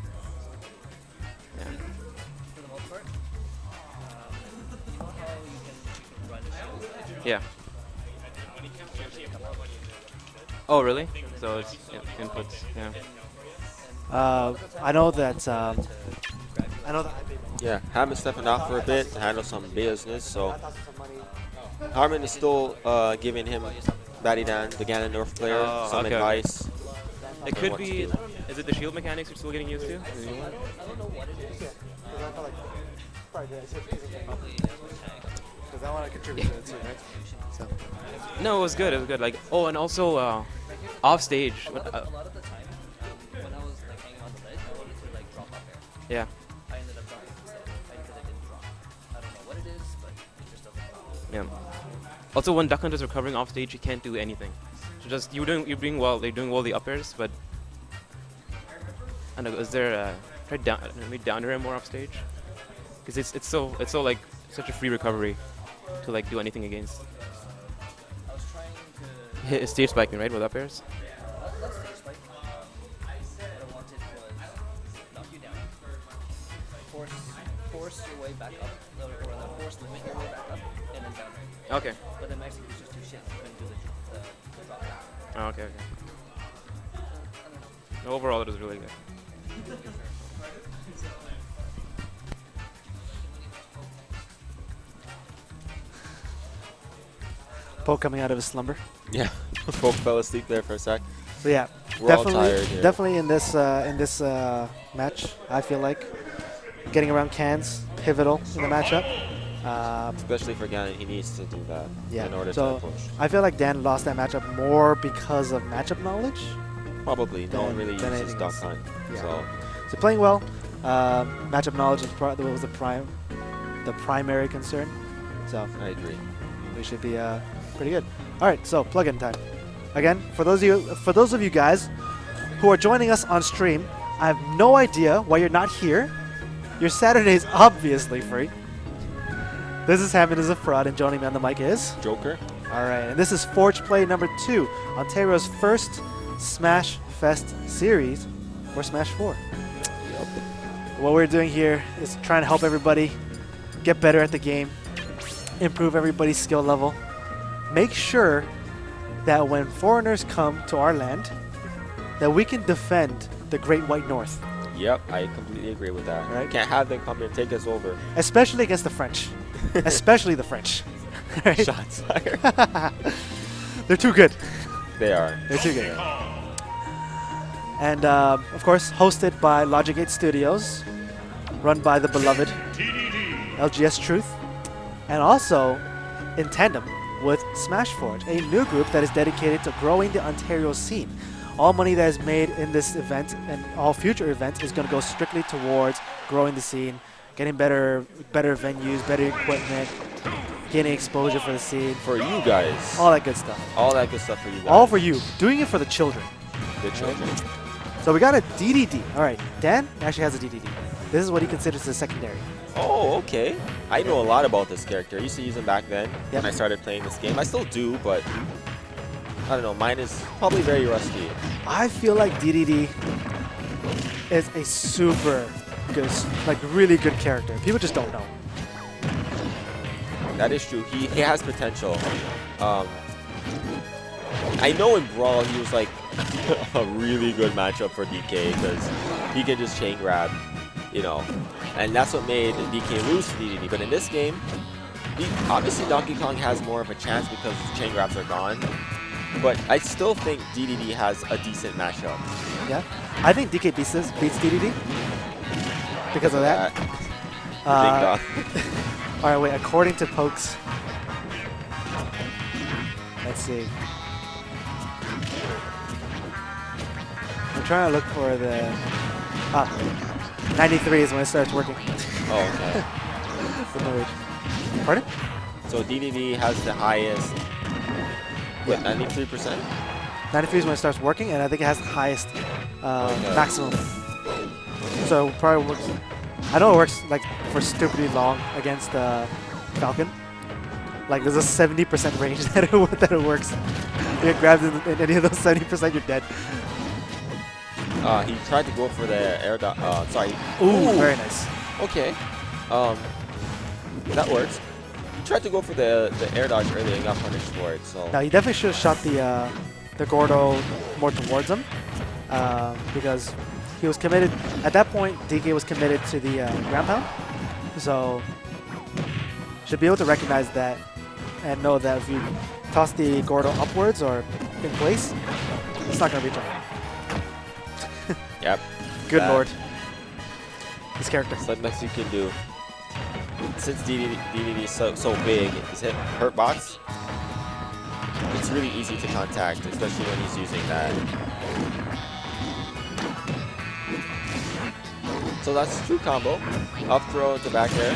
yeah. Yeah. Oh really? So it's inputs. Yeah. I know that. Yeah, Harmon's stepping off for a bit to handle some business. So Harmon is still giving him BaddyDan, the Ganondorf player, some advice. It could be. Is it the shield mechanics you're still getting used to? because I want to contribute to it too, right? So. No, it was good. It was good. Like, oh, and also off stage. A lot of the time, when I was like hanging on the ledge, I wanted to like drop up air. Yeah. I ended up dropping instead. Because I didn't drop. I don't know what it is, but it just doesn't drop. Yeah. Also, when Duck Hunters are recovering off stage, you can't do anything. So just you're doing well. They're doing well the up airs, but I don't know. Is there try down maybe down air more off stage? Because it's so like such a free recovery to like do anything against. I was trying to... Hit stage spiking, right, with up airs? Let's stage spike. What I wanted was knock you down. Force your way back up. Or rather, force limit your way back up. And then down air. Okay. But then my execution was just too shit. I couldn't do the drop down. Oh, okay. I don't know. Overall, it was really good. Poke coming out of his slumber. Yeah. Folk fell asleep there for a sec. So yeah, We're all tired here. definitely in this match, I feel like getting around cans pivotal in the matchup. Especially for Ganon, he needs to do that Yeah. in order So to push. I feel like Dan lost that matchup more because of matchup knowledge. Probably. No one really than uses anything Duck else. Hunt. Yeah. So So playing well. Matchup knowledge was the primary concern. So I agree. we should be pretty good. All right, so plug-in time. Again, for those of you guys who are joining us on stream, I have no idea why you're not here. Your Saturday is obviously free. This is Hammond as a fraud, and joining me on the mic is Joker? all right, and this is FORGEPlay number 2, Ontario's first Smash Fest series for Smash 4. What we're doing here is trying to help everybody get better at the game, improve everybody's skill level, make sure that when foreigners come to our land, that we can defend the Great White North, Yep, I completely agree with that. Right. Can't have them come here and take us over. especially against the French, especially the French. Right? Shots fired. They're too good. They are. They're too good. And of course, hosted by Logic 8 Studios, run by the beloved LGS Truth, and also in tandem with SmashForge, a new group that is dedicated to growing the Ontario scene. All money that is made in this event and all future events is going to go strictly towards growing the scene, getting better venues, better equipment, getting exposure for the scene, For you guys. all that good stuff. All that good stuff for you guys. All for you, doing it for the children. the children. So we got a DDD. All right, Dan actually has a DDD. This is what he considers a secondary. Oh, okay. I know a lot about this character. I used to use him back then Yep. when I started playing this game. I still do, but I don't know. Mine is probably very rusty. I feel like DDD is a super good, like really good character. People just don't know. That is true. He has potential. I know in Brawl he was like a really good matchup for DK because he can just chain grab, you know, and that's what made DK lose to DDD. But in this game, obviously Donkey Kong has more of a chance because his chain grabs are gone. But I still think DDD has a decent matchup. Yeah, I think DK beats DDD because of that. Big dog. All right, wait. According to Pokes, let's see. I'm trying to look for the 93 is when it starts working. Oh, okay. For no reason. Pardon? So DDD has the highest, what, 93%? 93 is when it starts working, and I think it has the highest Okay. maximum. So it probably works. I know it works like for stupidly long against Falcon. Like there's a 70% range that it works. If you grab in any of those 70%, you're dead. He tried to go for the air dodge. Sorry. Ooh, very nice. Okay. That works. He tried to go for the air dodge earlier and got punished for it. So Now he definitely should have shot the Gordo more towards him because he was committed. At that point, DK was committed to the ground pound, so should be able to recognize that and know that if you toss the Gordo upwards or in place, it's not going to reach him. yep. Good Bad. lord. This character. That's the best you can do. since DDD is so big, his hurt box, it's really easy to contact, especially when he's using that. So that's true combo. Up throw to back air.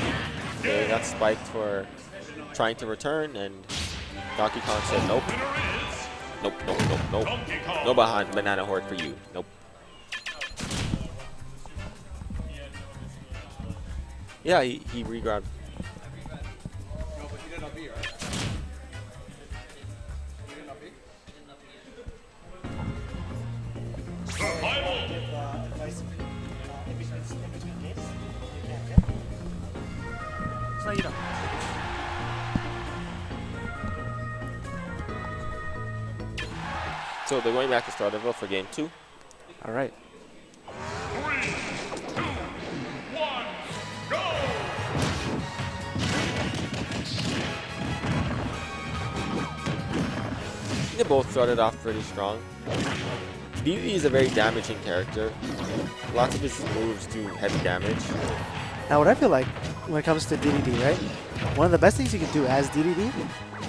Okay, got spiked for trying to return, and Donkey Kong said nope. Nope, nope, nope, nope. No behind banana horde for you. Nope. Yeah, he re-grabbed. No, but he did not be, right? He did not be? So you know. So they're going back to Starterville for game 2. All right. 3, 2, 1, go! They both started off pretty strong. DDD is a very damaging character. Lots of his moves do heavy damage. Now, what I feel like when it comes to DDD, right? One of the best things you can do as DDD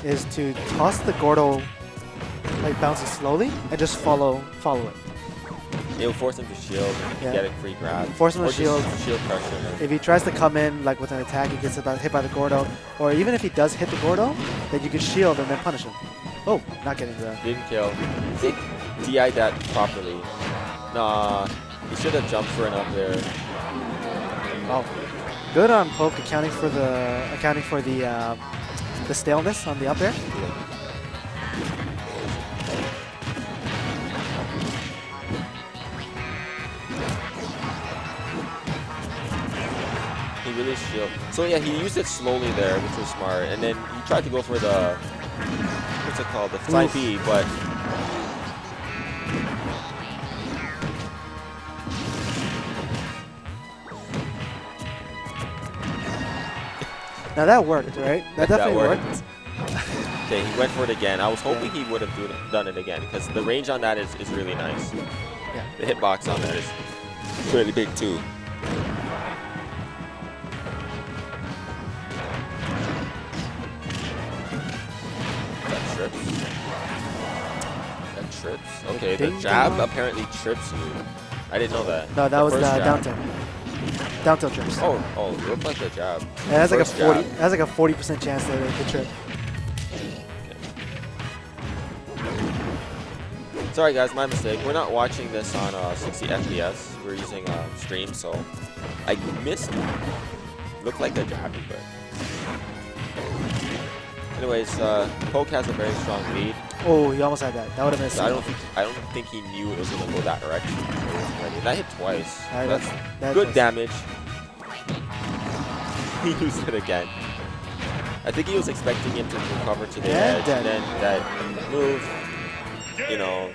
is to toss the Gordo, like bounces slowly, and just follow it. It'll force him to shield and Yeah. get a free grab. Force him to Or just shield. Shield pressure. If he tries to come in like with an attack, he gets hit by the Gordo, or even if he does hit the Gordo, then you can shield and then punish him. Oh, not getting the. Didn't kill. He DI'd that properly. Nah, he should have jumped for an up there. Oh, good on Poke accounting for the staleness on the up air. He really shielded. So yeah, he used it slowly there, which was smart. And then he tried to go for the, what's it called, the side B, but Now that worked, right? That definitely worked. Okay, he went for it again. I was hoping he would have done it again because the range on that is really nice. Yeah. The hitbox on that is really big too. That trips. That trips. Okay, the Ding jab dong. apparently trips you. I didn't know that. No, that was the first jab. down tilt. Down tilt trips. Oh, it looked like the jab. It has like a First 40. jab. It has like a 40% chance that it could trip. Sorry guys, my mistake. We're not watching this on 60 FPS. We're using stream, so I missed. Looked like the jab, but anyways, Poke has a very strong lead. Oh, he almost had that. That would have been a So I single. don't think he knew it was gonna go that direction. That hit twice. That's that good was- damage. He used it again. I think he was expecting him to recover to the And edge, and then that move, you know,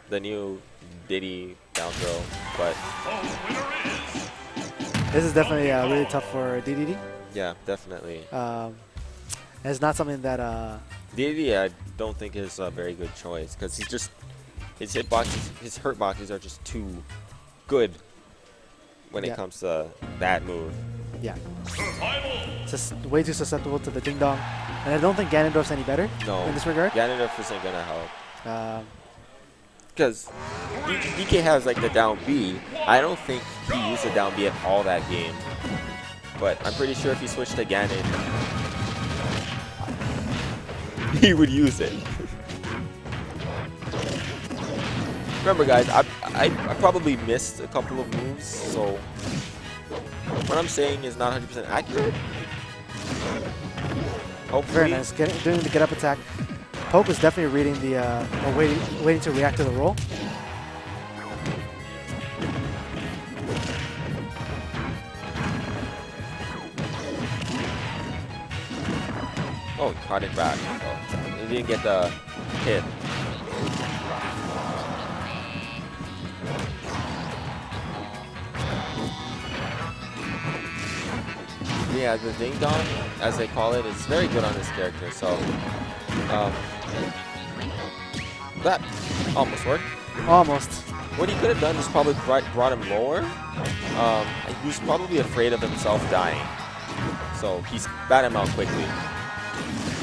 the new Diddy down throw. But This is definitely really tough for DDD. yeah, definitely. It's not something that Diddy, I don't think is a very good choice because he's just his hitboxes, his hurt boxes are just too good when Yeah. it comes to that move. yeah, it's just way too susceptible to the ding dong. And I don't think Ganondorf's any better No, in this regard. Ganondorf isn't gonna help. Because Because DK has like the down B. I don't think he used the down B at all that game. But I'm pretty sure if he switched to Ganon, he would use it. Remember guys, I probably missed a couple of moves, so what I'm saying is not 100% accurate. Hopefully. very nice, doing the get up attack. Poke was definitely reading the or waiting to react to the roll. Oh, he caught it back. So he didn't get the hit. Yeah, the ding dong, as they call it, is very good on this character. So that almost worked. Almost. What he could have done is probably brought him lower. He was probably afraid of himself dying. so he spat him out quickly.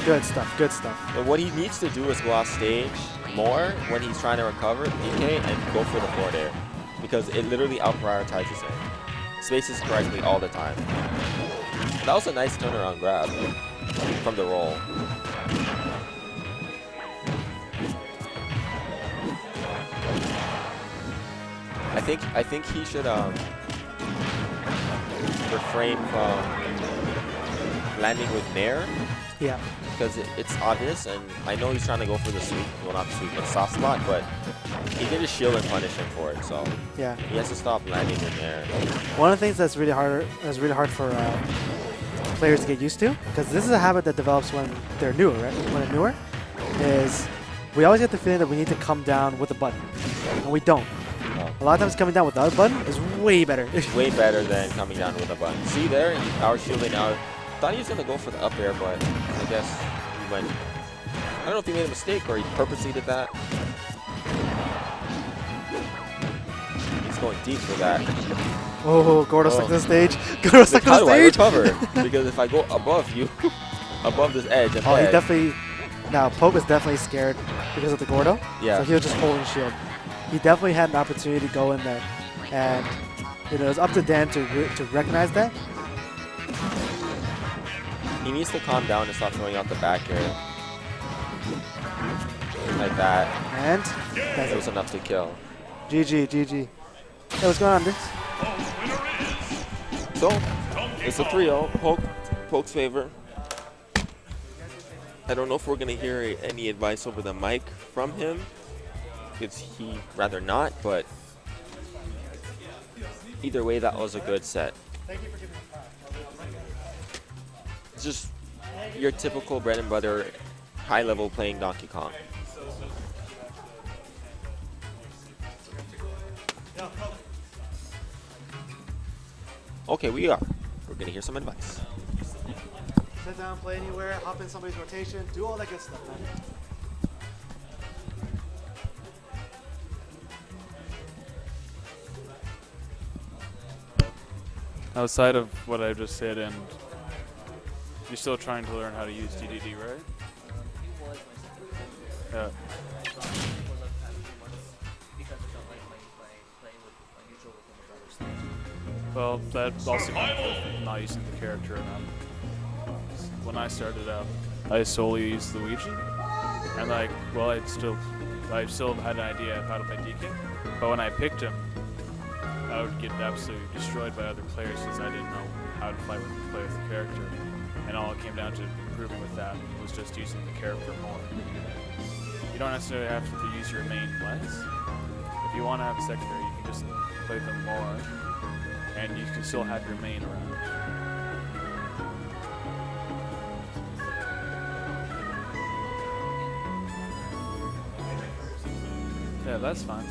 Good stuff. Good stuff. But what he needs to do is go off stage more when he's trying to recover DK and go for the forward air, because it literally out-prioritizes him. Spaces correctly all the time. That was a nice turnaround grab from the roll. I think he should refrain from landing with Nair, Yeah. because it's obvious, and I know he's trying to go for the sweep, well not the sweep, but soft spot, but he did his shield and punish him for it, so Yeah. he has to stop landing with Nair. One of the things that's really hard for players to get used to, because this is a habit that develops when they're newer, right? When they're newer, is we always get the feeling that we need to come down with a button, and we don't. A lot of times coming down without a button is way better. Way better than coming down with a button. See there, he power shielding out. Thought he was gonna go for the up air, but I guess he went. I don't know if he made a mistake or he purposely did that. He's going deep for that. Oh, Gordo stuck to the stage. Gordo stuck to How the do I stage. recover? Because if I go above you, above this edge, and Oh, he definitely. Now, Poke is definitely scared because of the Gordo. Yeah. So he was just holding shield. He definitely had an opportunity to go in there, and it was up to Dan to recognize that. He needs to calm down and stop throwing out the back air. Like that. And It that's was it. enough to kill. GG, GG. Hey, what's going on, Dix? So, it's a 3-0. Poke's favor. I don't know if we're going to hear any advice over the mic from him. Because he rather not, but either way, that was a good set. It's just your typical bread and butter, high level playing Donkey Kong. Okay, we're gonna hear some advice. Sit down, play anywhere, hop in somebody's rotation, do all that good stuff, man. Outside of what I just said, and you're still trying to learn how to use DDD, right? Yeah. Well, that also comes with not using the character enough. When I started out, I solely used Luigi, and like, well, I still had an idea of how to play DK, but when I picked him, I would get absolutely destroyed by other players because I didn't know how to play with the character, and all it came down to improving with that was just using the character more. You don't necessarily have to use your main less. If you want to have a secondary, you can just play them more, and you can still have your main around. Yeah, that's fine.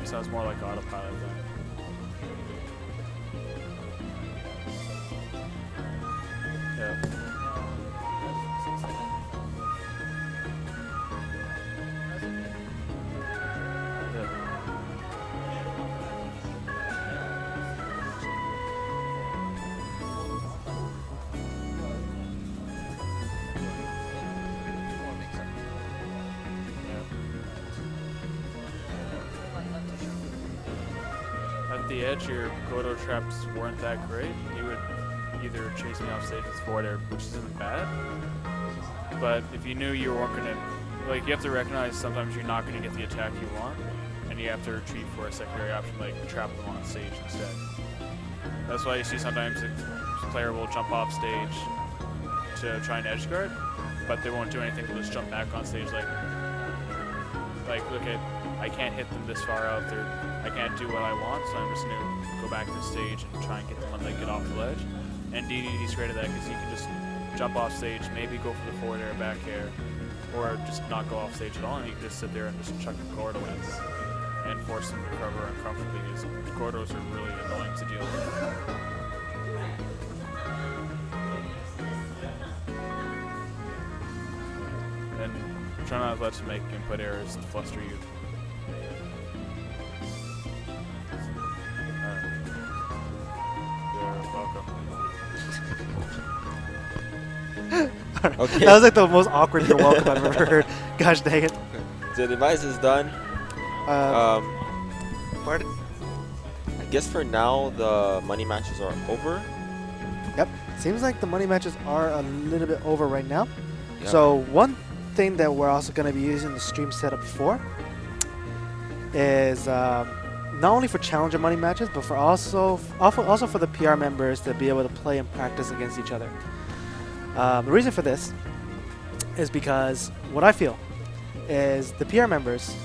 Sounds more like autopilot then. Yeah. At the edge, your Godo traps weren't that great. You would either chase me off stage with forward air, which isn't bad. But if you knew you weren't gonna, like, you have to recognize sometimes you're not gonna get the attack you want, and you have to retreat for a secondary option, like trap them on stage instead. That's why you see sometimes a player will jump off stage to try and edge guard, but they won't do anything. They'll just jump back on stage like look at, I can't hit them this far out there. I can't do what I want, so I'm just going to go back to the stage and try and get them when they get off the ledge. And DDD's great at that because you can just jump off stage, maybe go for the forward air, back air, or just not go off stage at all, and you can just sit there and just chuck the cord away. and force them to recover uncomfortably, because Kodos are really annoying to deal with. And try not to make input errors to fluster you. You're welcome. Okay. That was like the most awkward "you're welcome" I've ever heard. Gosh dang it. The device is done. Pardon? I guess for now the money matches are over. Yep. Seems like the money matches are a little bit over right now. Yeah. So one thing that we're also going to be using the stream setup for is not only for challenger money matches, but for also for the PR members to be able to play and practice against each other. The reason for this is because what I feel is the PR members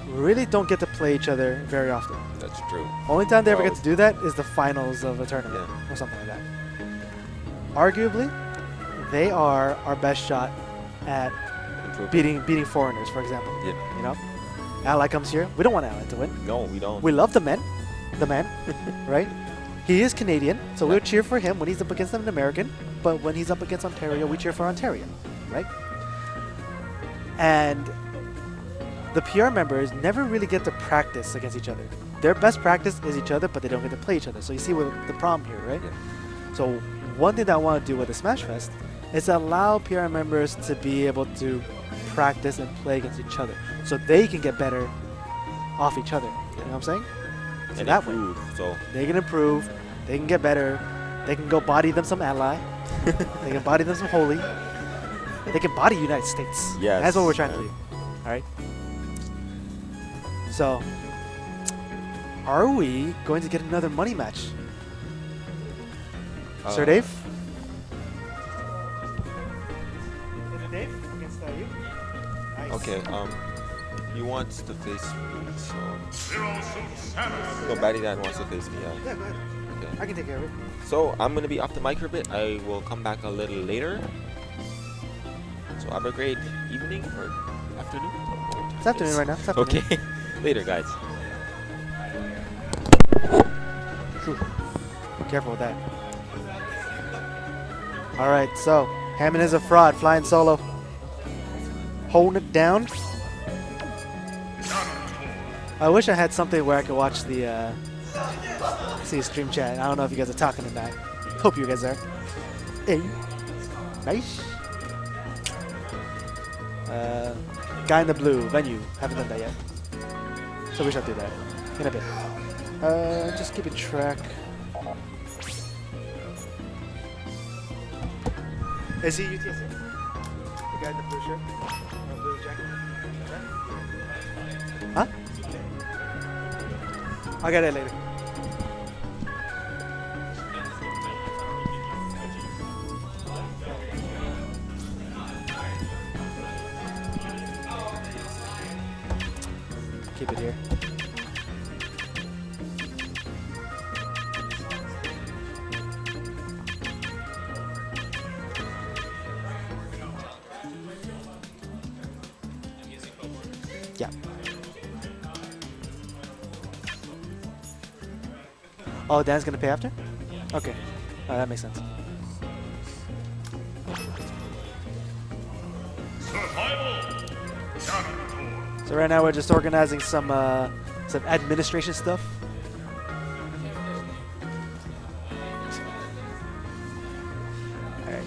really don't get to play each other very often. That's true. Only time they ever Well- get to do that is the finals of a tournament or something like that. Arguably, they are our best shot at Improvement. beating foreigners, for example. Yeah. You know, Ally comes here. We don't want Ally to win. No, we don't. We love the man, right? He is Canadian, so we'll cheer for him when he's up against an American. But when he's up against Ontario, we cheer for Ontario, right? And the PR members never really get to practice against each other. Their best practice is each other, but they don't get to play each other. So you see what the problem here, right? Yeah. So one thing that I want to do with the Smash Fest is to allow PR members to be able to practice and play against each other, so they can get better off each other. You know what I'm saying? So And that way, improve, so they can improve, they can get better, they can go body them some Ally, they can body them some Holy, they can body United States. Yes. That's what we're trying to do. All right. So, are we going to get another money match? Sir Dave? Dave against you. Nice. okay. He wants to face me, so Zero Suit Samus. no, BaddyDan wants to face me. Yeah. Yeah, go ahead. Okay. I can take care of it. So I'm gonna be off the mic for a bit. I will come back a little later. So have a great evening or afternoon. It's afternoon right now. It's afternoon. Okay. Later, guys. Phew. Be careful with that. All right, so Hammond is a fraud, flying solo, holding it down. I wish I had something where I could watch the see stream chat. I don't know if you guys are talking or not. Hope you guys are. Hey, nice. Guy in the blue venue. Haven't done that yet, so we shall do that in a bit. Just keeping track. Is he UTSA? The guy in the blue shirt? Or blue jacket? Huh? I'll get it later. Keep it here. Yeah. Oh, Dan's gonna pay after? Okay. That makes sense. Survival. Dominator. So right now we're just organizing some administration stuff. Alright.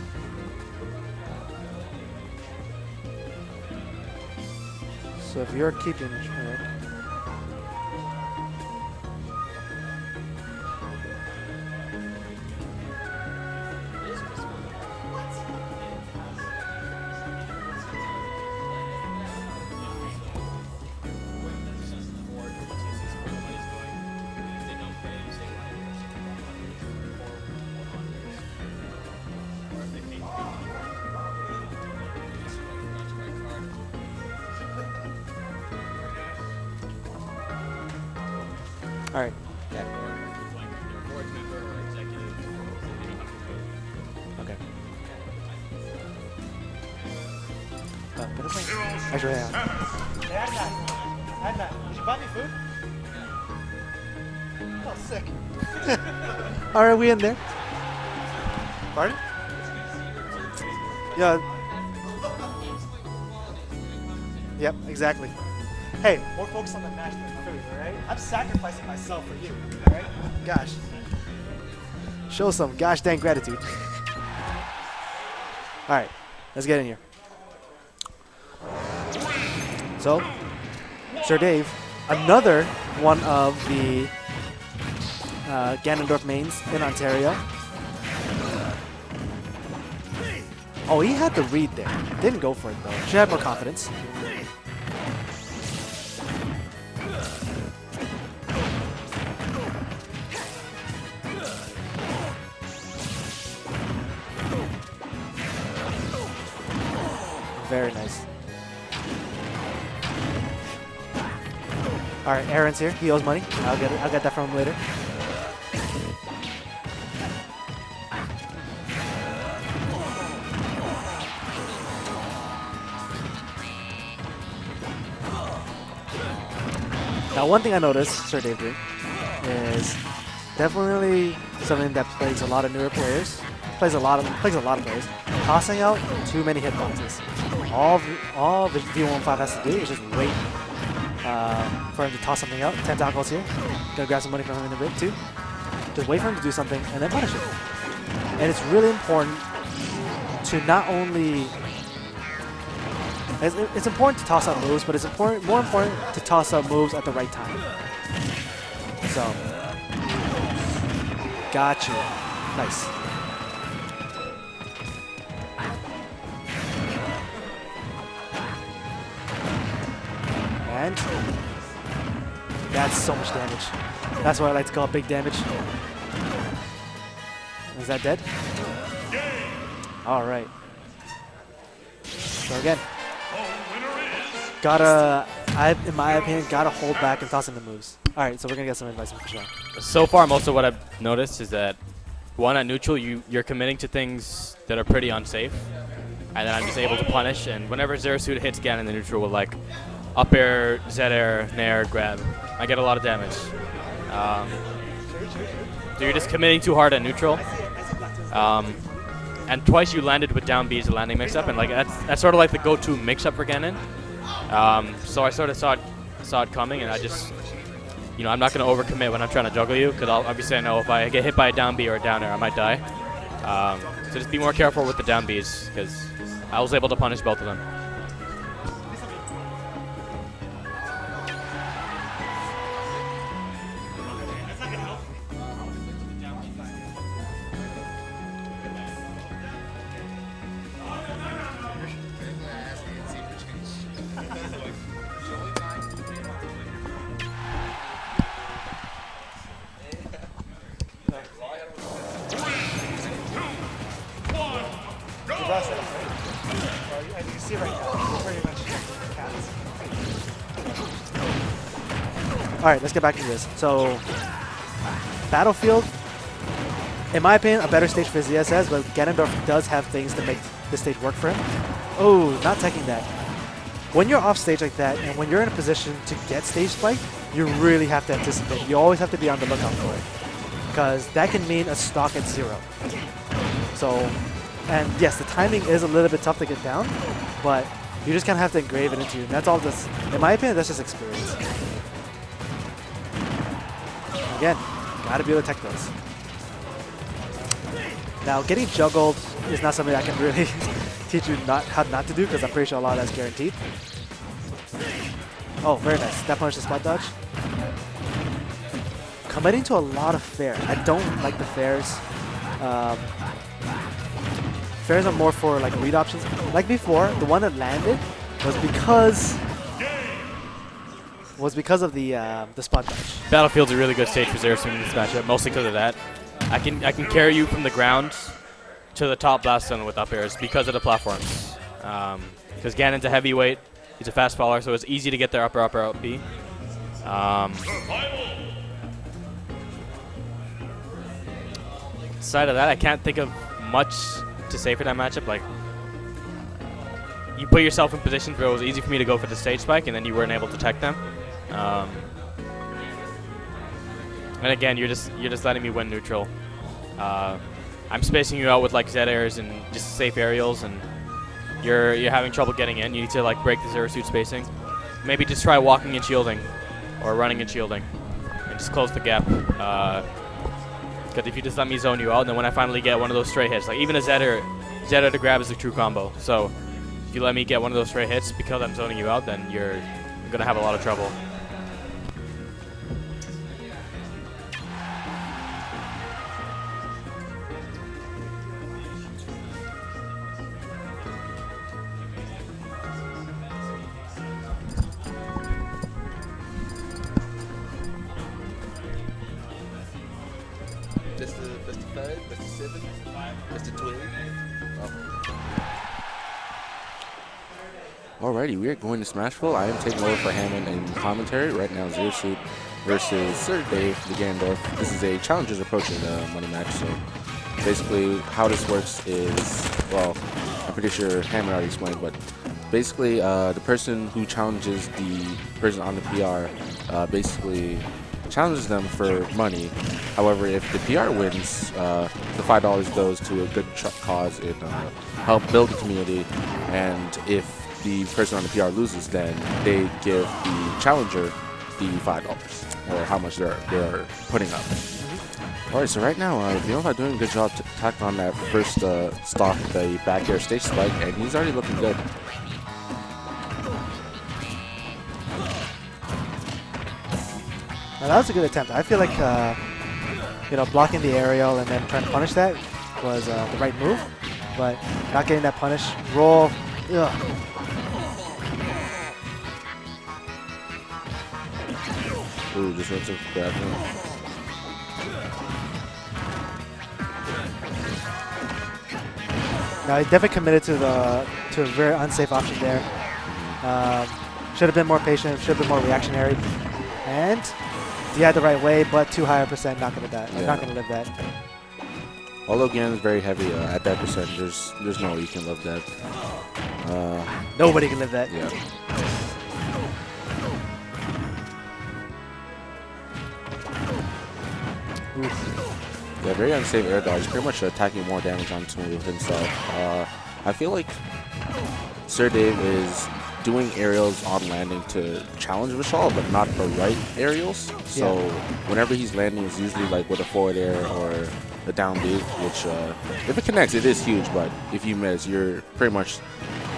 So if you're keeping track. All right. Yeah. Okay. Actually, yeah. Hey, Adnan, did you buy me food? Sick. All right, we in there. Pardon? Yeah. Yep, exactly. Hey, more focus on the match than the food, all right? I'm sacrificing myself for you, all right? Gosh. Show some gosh dang gratitude. All right, let's get in here. So, Sir Dave, another one of the Ganondorf mains in Ontario. Oh, he had the read there. Didn't go for it though. Should have more confidence. Very nice. All right, Aaron's here. He owes money. I'll get it. I'll get that from him later. Now, one thing I noticed Sir Dave doing is definitely something that plays a lot of newer players. Plays a lot of players. Tossing out too many hitboxes. All V115 has to do is just wait for him to toss something out. Tentacles here. Gonna grab some money from him in a bit too. Just wait for him to do something and then punish it. And it's really important to not only it's important to toss out moves, but it's more important to toss out moves at the right time. So, got you. Nice. And that's so much damage. That's what I like to call big damage. Is that dead? All right. So again, in my opinion, gotta hold back and toss in the moves. All right, so we're gonna get some advice from Sean. So far, most of what I've noticed is that one, at neutral, you're committing to things that are pretty unsafe, and then I'm just able to punish. And whenever Zero Suit hits Ganon in the neutral with like up air, Z air, nair, grab, I get a lot of damage. So you're just committing too hard at neutral. And twice you landed with down B as a landing mix-up, and like that's sort of like the go-to mix-up for Ganon. So I sort of saw it coming, and I just, I'm not going to overcommit when I'm trying to juggle you, because obviously I know if I get hit by a down B or a down air, I might die. So just be more careful with the down Bs, because I was able to punish both of them. All right, let's get back to this. So, Battlefield, in my opinion, a better stage for ZSS, but Ganondorf does have things to make the stage work for him. Oh, not taking that. When you're off stage like that, and when you're in a position to get stage spike, you really have to anticipate. You always have to be on the lookout for it, because that can mean a stock at 0. So, and yes, the timing is a little bit tough to get down, but you just kind of have to engrave it into you. And that's all this, in my opinion, that's just experience. Again, gotta be able to tech those. Now, getting juggled is not something I can really teach you how not to do, because I'm pretty sure a lot of that's guaranteed. Oh, very nice. That punished the spot dodge. Committing to a lot of fair. I don't like the fairs. Fairs are more for like read options. Like before, the one that landed was because of the spot dodge. Battlefield's a really good stage for Zero Suit in this matchup, mostly because of that. I can carry you from the ground to the top blast zone with up airs because of the platforms. Because Ganon's a heavyweight, he's a fast faller, so it's easy to get their upper up B. Aside of that, I can't think of much to say for that matchup. Like, you put yourself in positions where it was easy for me to go for the stage spike, and then you weren't able to tech them. And again, you're just letting me win neutral. I'm spacing you out with like Z airs and just safe aerials, and you're having trouble getting in. You need to like break the zero suit spacing. Maybe just try walking and shielding, or running and shielding, and just close the gap. Because if you just let me zone you out, and then when I finally get one of those straight hits, like even a Z air to grab is a true combo. So if you let me get one of those straight hits because I'm zoning you out, then you're gonna have a lot of trouble. Best of 5, best of 7, best of 12. Alrighty, we are going to Smashville. I am taking over for Hammond in commentary. Right now, Zero Suit versus Sir Dave the Gandorf. This is a challengers approaching the money match. So basically, how this works is, well, I'm pretty sure Hammond already explained, but basically, the person who challenges the person on the PR basically challenges them for money. However, if the PR wins, the $5 goes to a good cause in help build the community, and if the person on the PR loses, then they give the challenger the $5 or how much they're putting up. All right, so right now, Vionfa doing a good job tackling on that first stock, the back air stage spike, and he's already looking good. Now, that was a good attempt. I feel like, blocking the aerial and then trying to punish that was the right move, but not getting that punish. Roll. Ugh. Ooh, just went to grab him. Now, he definitely committed to a very unsafe option there. Should have been more patient, should have been more reactionary. And he had the right way, but too high a percent, not going to die. Yeah. Not going to live that. Although Gan is very heavy at that percent, there's no way you can live that. Nobody can live that. Yeah. Oof. Yeah, very unsafe air dodge. Pretty much attacking more damage onto himself. I feel like Sir Dave is doing aerials on landing to challenge Vishal, but not the right aerials. So whenever he's landing, it's usually like with a forward air or a down B, which if it connects, it is huge. But if you miss, you're pretty much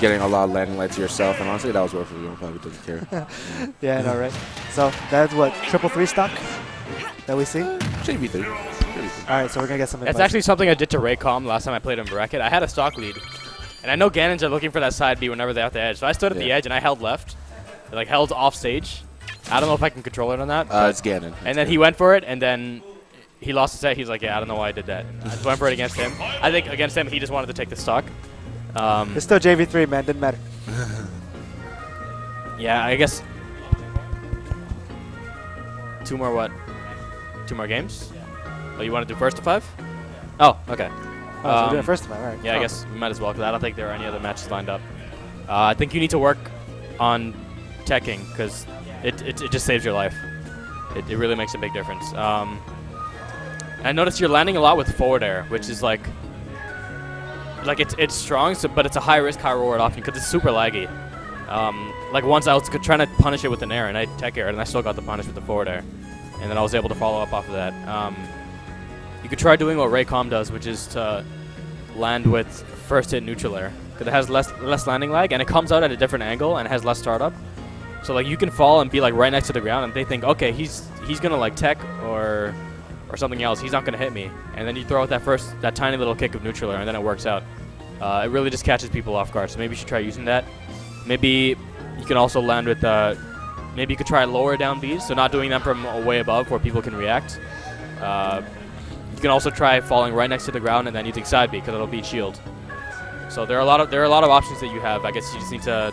getting a lot of landing lights yourself. And honestly, that was worth it. You probably doesn't care. Yeah, I know, right? So that's what, 3-3 stock that we see? JB3. All right, so we're going to get some That's advice. actually something I did to Raycom last time I played in bracket. I had a stock lead, and I know Ganons are looking for that side B whenever they're at the edge. So I stood at the edge and I held left, like held off stage. I don't know if I can control it or not. It's Ganon. And then he went for it, and then he lost the set. He's like, yeah, I don't know why I did that. I just went for it against him. I think against him, he just wanted to take the stock. It's still JV3, man. Didn't matter. Yeah, I guess. 2 more what? 2 more games? Oh, you want to do first to 5? Oh, okay. Oh, so we're doing first of all, right. Yeah, I guess we might as well, because I don't think there are any other matches lined up. I think you need to work on teching, because it just saves your life. It really makes a big difference. I noticed you're landing a lot with forward air, which is like it's strong, but it's a high risk, high reward option because it's super laggy. Like once I was trying to punish it with an air, and I tech aired, and I still got the punish with the forward air, and then I was able to follow up off of that. You could try doing what Raycom does, which is to land with first hit neutral air, because it has less landing lag, and it comes out at a different angle, and it has less startup. So like you can fall and be like right next to the ground, and they think, okay, he's gonna like tech or something else. He's not gonna hit me, and then you throw out that tiny little kick of neutral air, and then it works out. It really just catches people off guard. So maybe you should try using that. Maybe you can also land with maybe you could try lower down Bs, so not doing them from way above where people can react. You can also try falling right next to the ground and then using side B because it'll beat shield. So there are a lot of options that you have. I guess you just need to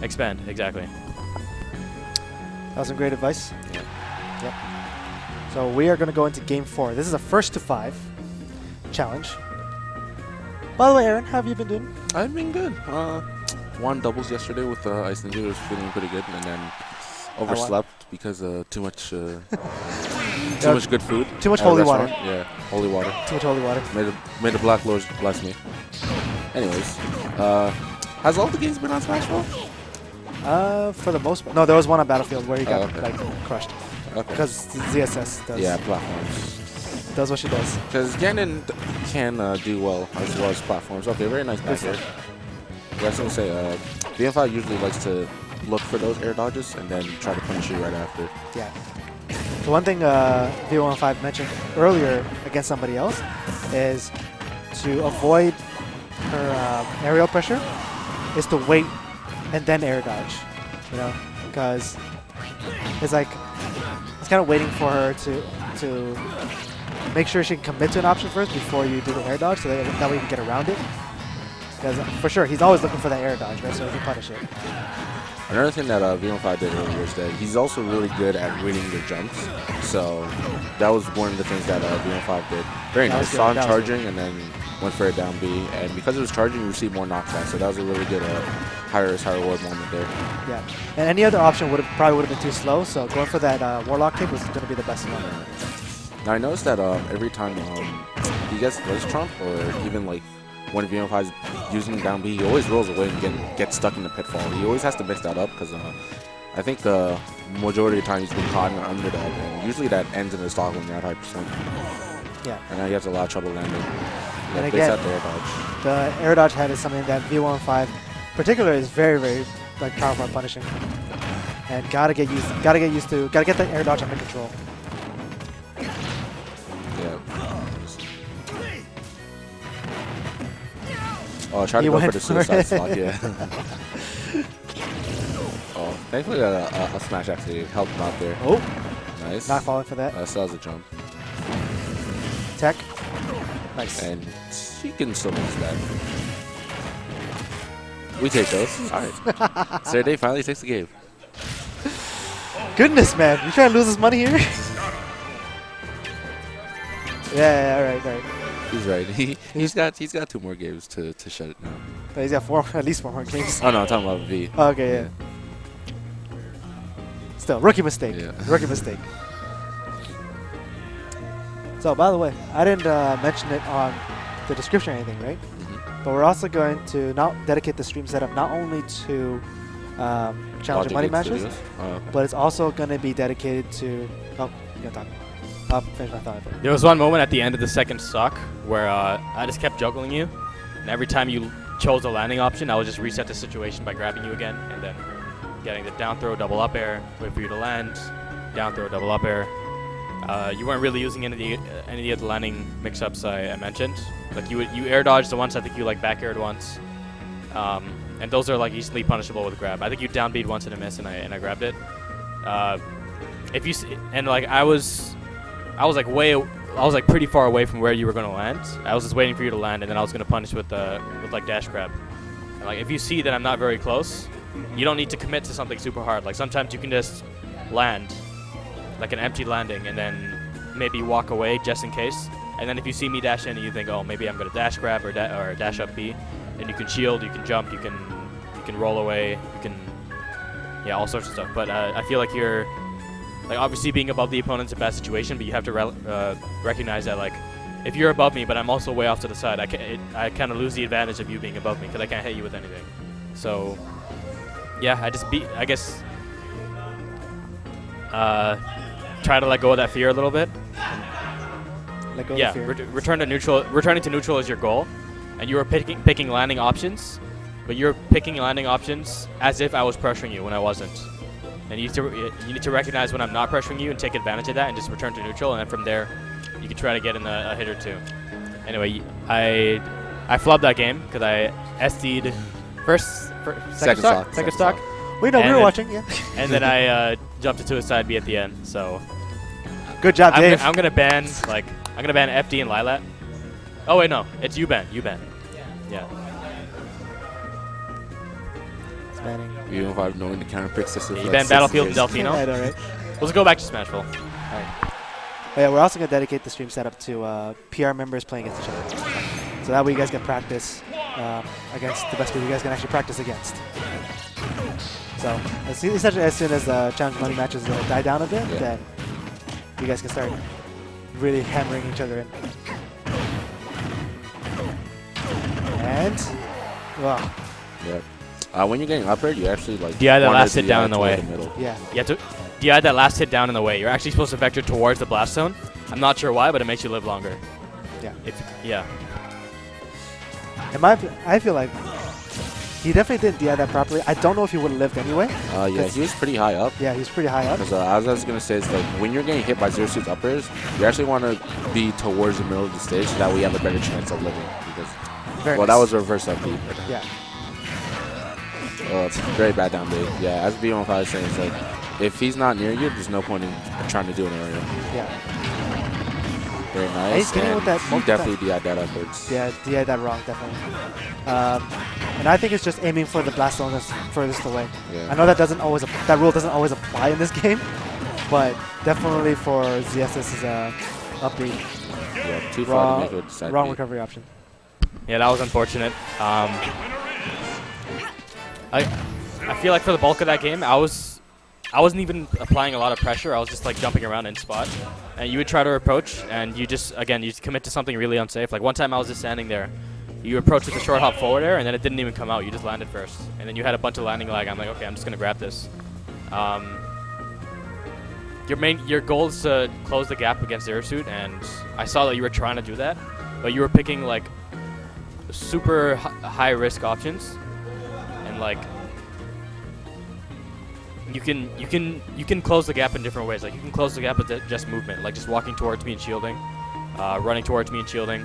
expand exactly. That was some great advice. Yep. So we are going to go into game 4. This is a first to 5 challenge. By the way, Aaron, how have you been doing? I've been good. Won doubles yesterday with Ice Ninja. It was feeling pretty good. And then Overslept because too much too much good food. Too much at a holy water. restaurant. Yeah, holy water. Too much holy water. May the Black Lords bless me. Anyways, has all the games been on Smashville? For the most part. No, there was one on Battlefield where he got okay. like crushed. Okay. Because ZSS does. Yeah, platforms. Does what she does. Because Ganon can do well as platforms. Okay, very nice back air. Yeah, I was going to say, BM5 usually likes to look for those air dodges and then try to punish you right after. Yeah. The one thing V15 mentioned earlier against somebody else is to avoid her aerial pressure is to wait and then air dodge, you know, because it's like it's kind of waiting for her to make sure she can commit to an option first before you do the air dodge, so that way you can get around it. Because for sure, he's always looking for that air dodge, right? So he can punish it. Another thing that V15 did earlier is that he's also really good at reading your jumps. So that was one of the things that V15 did. Very nice. Saw him charging and then went for a down B. And because it was charging, you received more knockback. So that was a really good high risk, high reward moment there. Yeah. And any other option probably would have been too slow. So going for that Warlock kick was going to be the best one. Now I noticed that every time he gets voice trump or even like when V15 is using down B, he always rolls away and gets stuck in the pitfall. He always has to mix that up because I think the majority of the time he's been caught in an underdog, and usually that ends in a stock when you're at high percent. Yeah. And now he has a lot of trouble landing. And again, the air dodge head is something that V15 in particular is very, very like powerful at punishing. And gotta get used to get that air dodge under control. Yeah. Oh, try to go for the suicide slot, yeah. Oh, thankfully a smash actually helped him out there. Oh, nice. Not falling for that. So that was a jump. Tech. Nice. And she can still miss that. We take those. All right. Sergey finally takes the game. Goodness, man. You trying to lose this money here? Yeah, all right. He's right. He's got 2 more games to shut it down. But he's got at least 4 more games. Oh no, I'm talking about V. Oh, okay, yeah. Still, rookie mistake. Yeah. Rookie mistake. So, by the way, I didn't mention it on the description or anything, right? Mm-hmm. But we're also going to now dedicate the stream setup not only to Challenger Money matches, but it's also going to be dedicated to. Oh, you gotta talk. I'll finish my thought. There was one moment at the end of the second stock where I just kept juggling you, and every time you chose a landing option, I would just reset the situation by grabbing you again, and then getting the down throw, double up air, wait for you to land, down throw, double up air. You weren't really using any of the landing mix-ups I mentioned. Like you air dodged the once, I think you like back aired once, and those are like easily punishable with grab. I think you down beat once in a miss, and I grabbed it. If you and like I was like pretty far away from where you were gonna land. I was just waiting for you to land, and then I was gonna punish with like dash grab. And like if you see that I'm not very close, you don't need to commit to something super hard. Like sometimes you can just land, like an empty landing, and then maybe walk away just in case. And then if you see me dash in, and you think, oh, maybe I'm gonna dash grab or dash up B, and you can shield, you can jump, you can roll away, you can all sorts of stuff. But I feel like you're. Like, obviously, being above the opponent's a bad situation, but you have to recognize that, like, if you're above me, but I'm also way off to the side, I kind of lose the advantage of you being above me because I can't hit you with anything. So, yeah, I guess, try to let go of that fear a little bit. Let go of the fear. Return to neutral. Returning to neutral is your goal, and you were picking landing options, but you're picking landing options as if I was pressuring you when I wasn't. And you need to recognize when I'm not pressuring you and take advantage of that and just return to neutral, and then from there, you can try to get in a hit or two. Anyway, I flubbed that game because I SD'd second stock. We know, we were watching, yeah. And then I jumped to a side B at the end, so. Good job, Dave. I'm gonna ban FD and Lilat. Oh wait, no, it's U-ban. Yeah. V15 knowing the counter picks this is you ban Battlefield and Delfino. I know, right? Let's go back to Smashville. All right. Oh, yeah, we're also going to dedicate the stream setup to PR members playing against each other. So that way you guys can practice against the best people you guys can actually practice against. So essentially, as soon as the challenge money matches die down a bit, then you guys can start really hammering each other in. And wow. Yep. When you're getting up air, you actually like. Yeah, that wander last hit down in the way. middle. Yeah. You have to DI that last hit down in the way. You're actually supposed to vector towards the blast zone. I'm not sure why, but it makes you live longer. Yeah. Yeah. I feel like he definitely didn't DI that properly. I don't know if he would have lived anyway. Yeah, he was pretty high up. Yeah, he was pretty high up. Because as I was going to say, is like when you're getting hit by Zero Suit's up airs, you actually want to be towards the middle of the stage so that way you have a better chance of living. Because, Very well, nice. that was a reverse upbeat. Yeah. Oh, it's very bad down big. Yeah, as B15 was saying, it's like if he's not near you, there's no point in trying to do an aerial. Yeah. Very And nice. he's getting with that he multiple definitely DI'd that upwards. Yeah, DI that wrong, definitely. And I think it's just aiming for the blast zone that's furthest away. Yeah. I know that rule doesn't always apply in this game, but definitely for ZS this is a upbeat. Yeah, too far to make a side wrong beat. recovery option. Yeah, that was unfortunate. I feel like for the bulk of that game, I wasn't even applying a lot of pressure. I was just like jumping around in spot. And you would try to approach, and you just commit to something really unsafe. Like one time I was just standing there. You approach with a short hop forward air, and then it didn't even come out. You just landed first. And then you had a bunch of landing lag. I'm like, okay, I'm just going to grab this. Your goal is to close the gap against Zero Suit, and I saw that you were trying to do that, but you were picking like super high risk options, and like you can close the gap in different ways. Like you can close the gap with just movement, like just walking towards me and shielding, running towards me and shielding,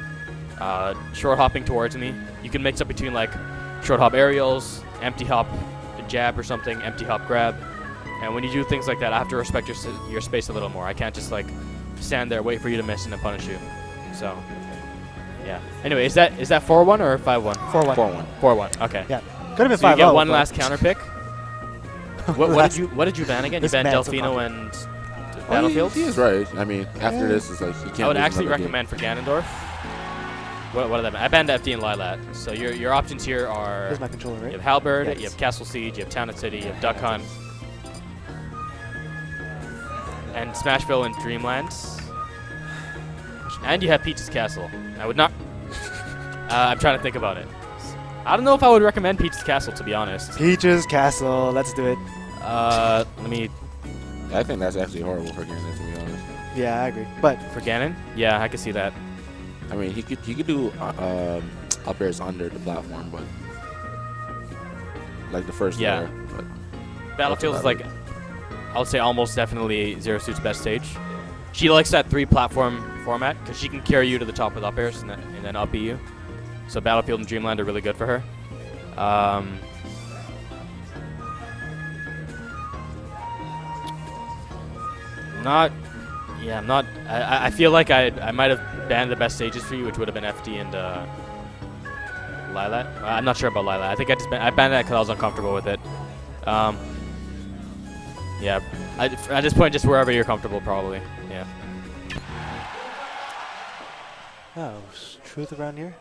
short hopping towards me. You can mix up between like short hop aerials, empty hop jab or something, empty hop grab. And when you do things like that, I have to respect your space a little more. I can't just like stand there, wait for you to miss, and then punish you. So, yeah. Anyway, is that 4-1 or 5-1? 4-1. 4-1. 4-1. Okay. Yeah. Could have been So you 5-0. get one but- last counter pick. What did you ban again? You This banned man's Delfino a and Oh, Battlefield. he is right. I mean, after this, it's like you can't. I would lose actually another game. recommend for Ganondorf. What did I ban? I banned FD and Lilat. So your options here are Here's my controller, right? you have Halberd, Yes. you have Castle Siege, you have Town and City, you have Duck Hunt, and Smashville and Dreamland. And you have Peach's Castle. I would not. I'm trying to think about it. I don't know if I would recommend Peach's Castle, to be honest. Peach's Castle. Let's do it. Let me. I think that's actually horrible for Ganon, to be honest. Yeah, I agree. But For Ganon? Yeah, I can see that. I mean, he could do up airs under the platform, but like the first Yeah. layer. But Battlefield is about like, I would say almost definitely Zero Suit's best stage. She likes that 3-platform format because she can carry you to the top with up airs and then up you. So Battlefield and Dreamland are really good for her. I feel like I might have banned the best stages for you, which would have been FD and Lilat. I'm not sure about Lilat. I think I banned that because I was uncomfortable with it. Yeah, at this point, just wherever you're comfortable, probably. Yeah. oh, truth around here.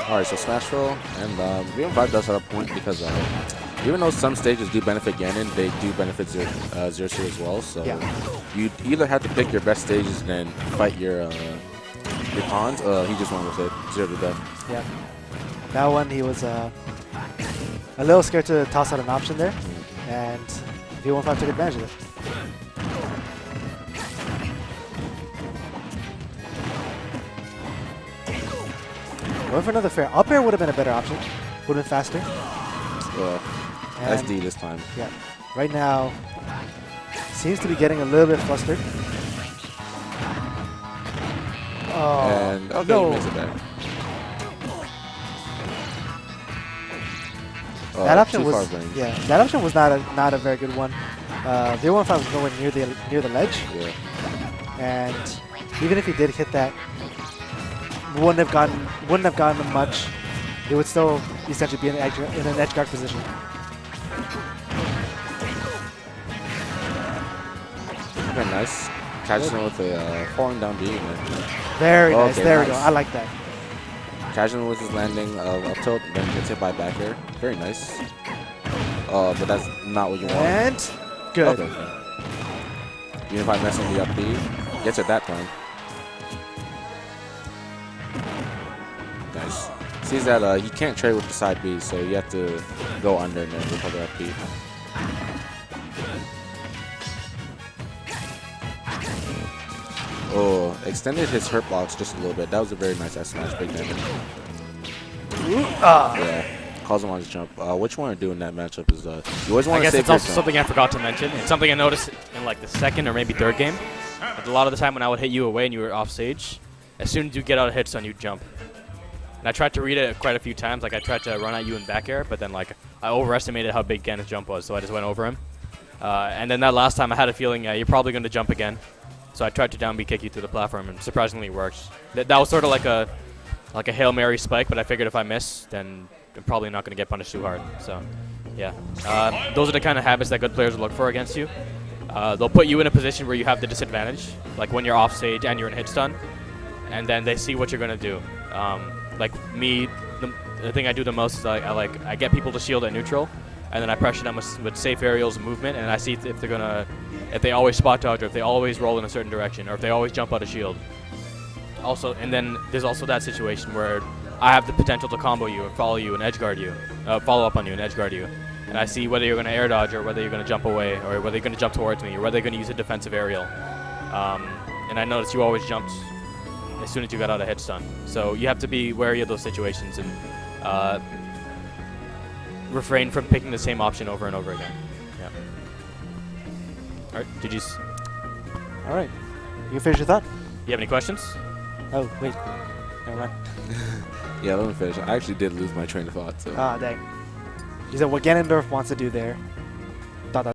All right, so Smashville and BM5 does have a point because even though some stages do benefit Ganon, they do benefit Zero Suit as well. So Yeah. you either have to pick your best stages and then fight your pawns. He just went with it, 0 to death. Yeah. That one, he was a little scared to toss out an option there, and V15 took advantage of it. Going for another fair. Up air would have been a better option. Would have been faster. Yeah, And SD this time. yeah. Right now, seems to be getting a little bit flustered. Oh, And okay, no. he makes it back. Oh, That option too was far range. that option was not a very good one. V15 was nowhere near the ledge, Yeah. and even if he did hit that, wouldn't have gotten much. It would still essentially be in an edge guard position. Very nice. Catches him with a falling down B. Very nice. Okay, There we go. nice. I like that. Catches him with his landing of up tilt, then gets hit by back air. Very nice. But that's not what you want. And good. Okay. Unified mess on the up B. Gets it that time. Nice. Sees that he can't trade with the side B, so you have to go under and then recover up B. Oh, extended his hurt blocks just a little bit. That was a very nice S smash, big damage. Yeah, calls him on his jump. What you want to do in that matchup is you always want I to guess save it's your also jump. something I forgot to mention. It's something I noticed in like the second or maybe third game. A lot of the time when I would hit you away and you were off stage, as soon as you get out of hit stun, you jump. And I tried to read it quite a few times. Like I tried to run at you in back air, but then like I overestimated how big Ganon's jump was, so I just went over him. And then that last time I had a feeling you're probably going to jump again. So I tried to down B kick you through the platform, and surprisingly it worked. That was sort of like a Hail Mary spike, but I figured if I miss, then I'm probably not going to get punished too hard. So, yeah. Those are the kind of habits that good players look for against you. They'll put you in a position where you have the disadvantage, like when you're off stage and you're in hit stun, and then they see what you're going to do. Like me, the thing I do the most is I get people to shield at neutral, and then I pressure them with safe aerials and movement, and I see if they always spot dodge, or if they always roll in a certain direction, or if they always jump out of shield. Also, and then there's also that situation where I have the potential to combo you and follow you and edge guard you, follow up on you and edge guard you, and I see whether you're going to air dodge or whether you're going to jump away or whether you're going to jump towards me or whether you're going to use a defensive aerial. And I noticed you always jumped as soon as you got out of hit stun. So you have to be wary of those situations and refrain from picking the same option over and over again. Yeah. All right, GG's. All right. You can finish your thought? You have any questions? Oh, wait. Never mind. Yeah, let me finish. I actually did lose my train of thought. So. Ah, dang. He said what Ganondorf wants to do there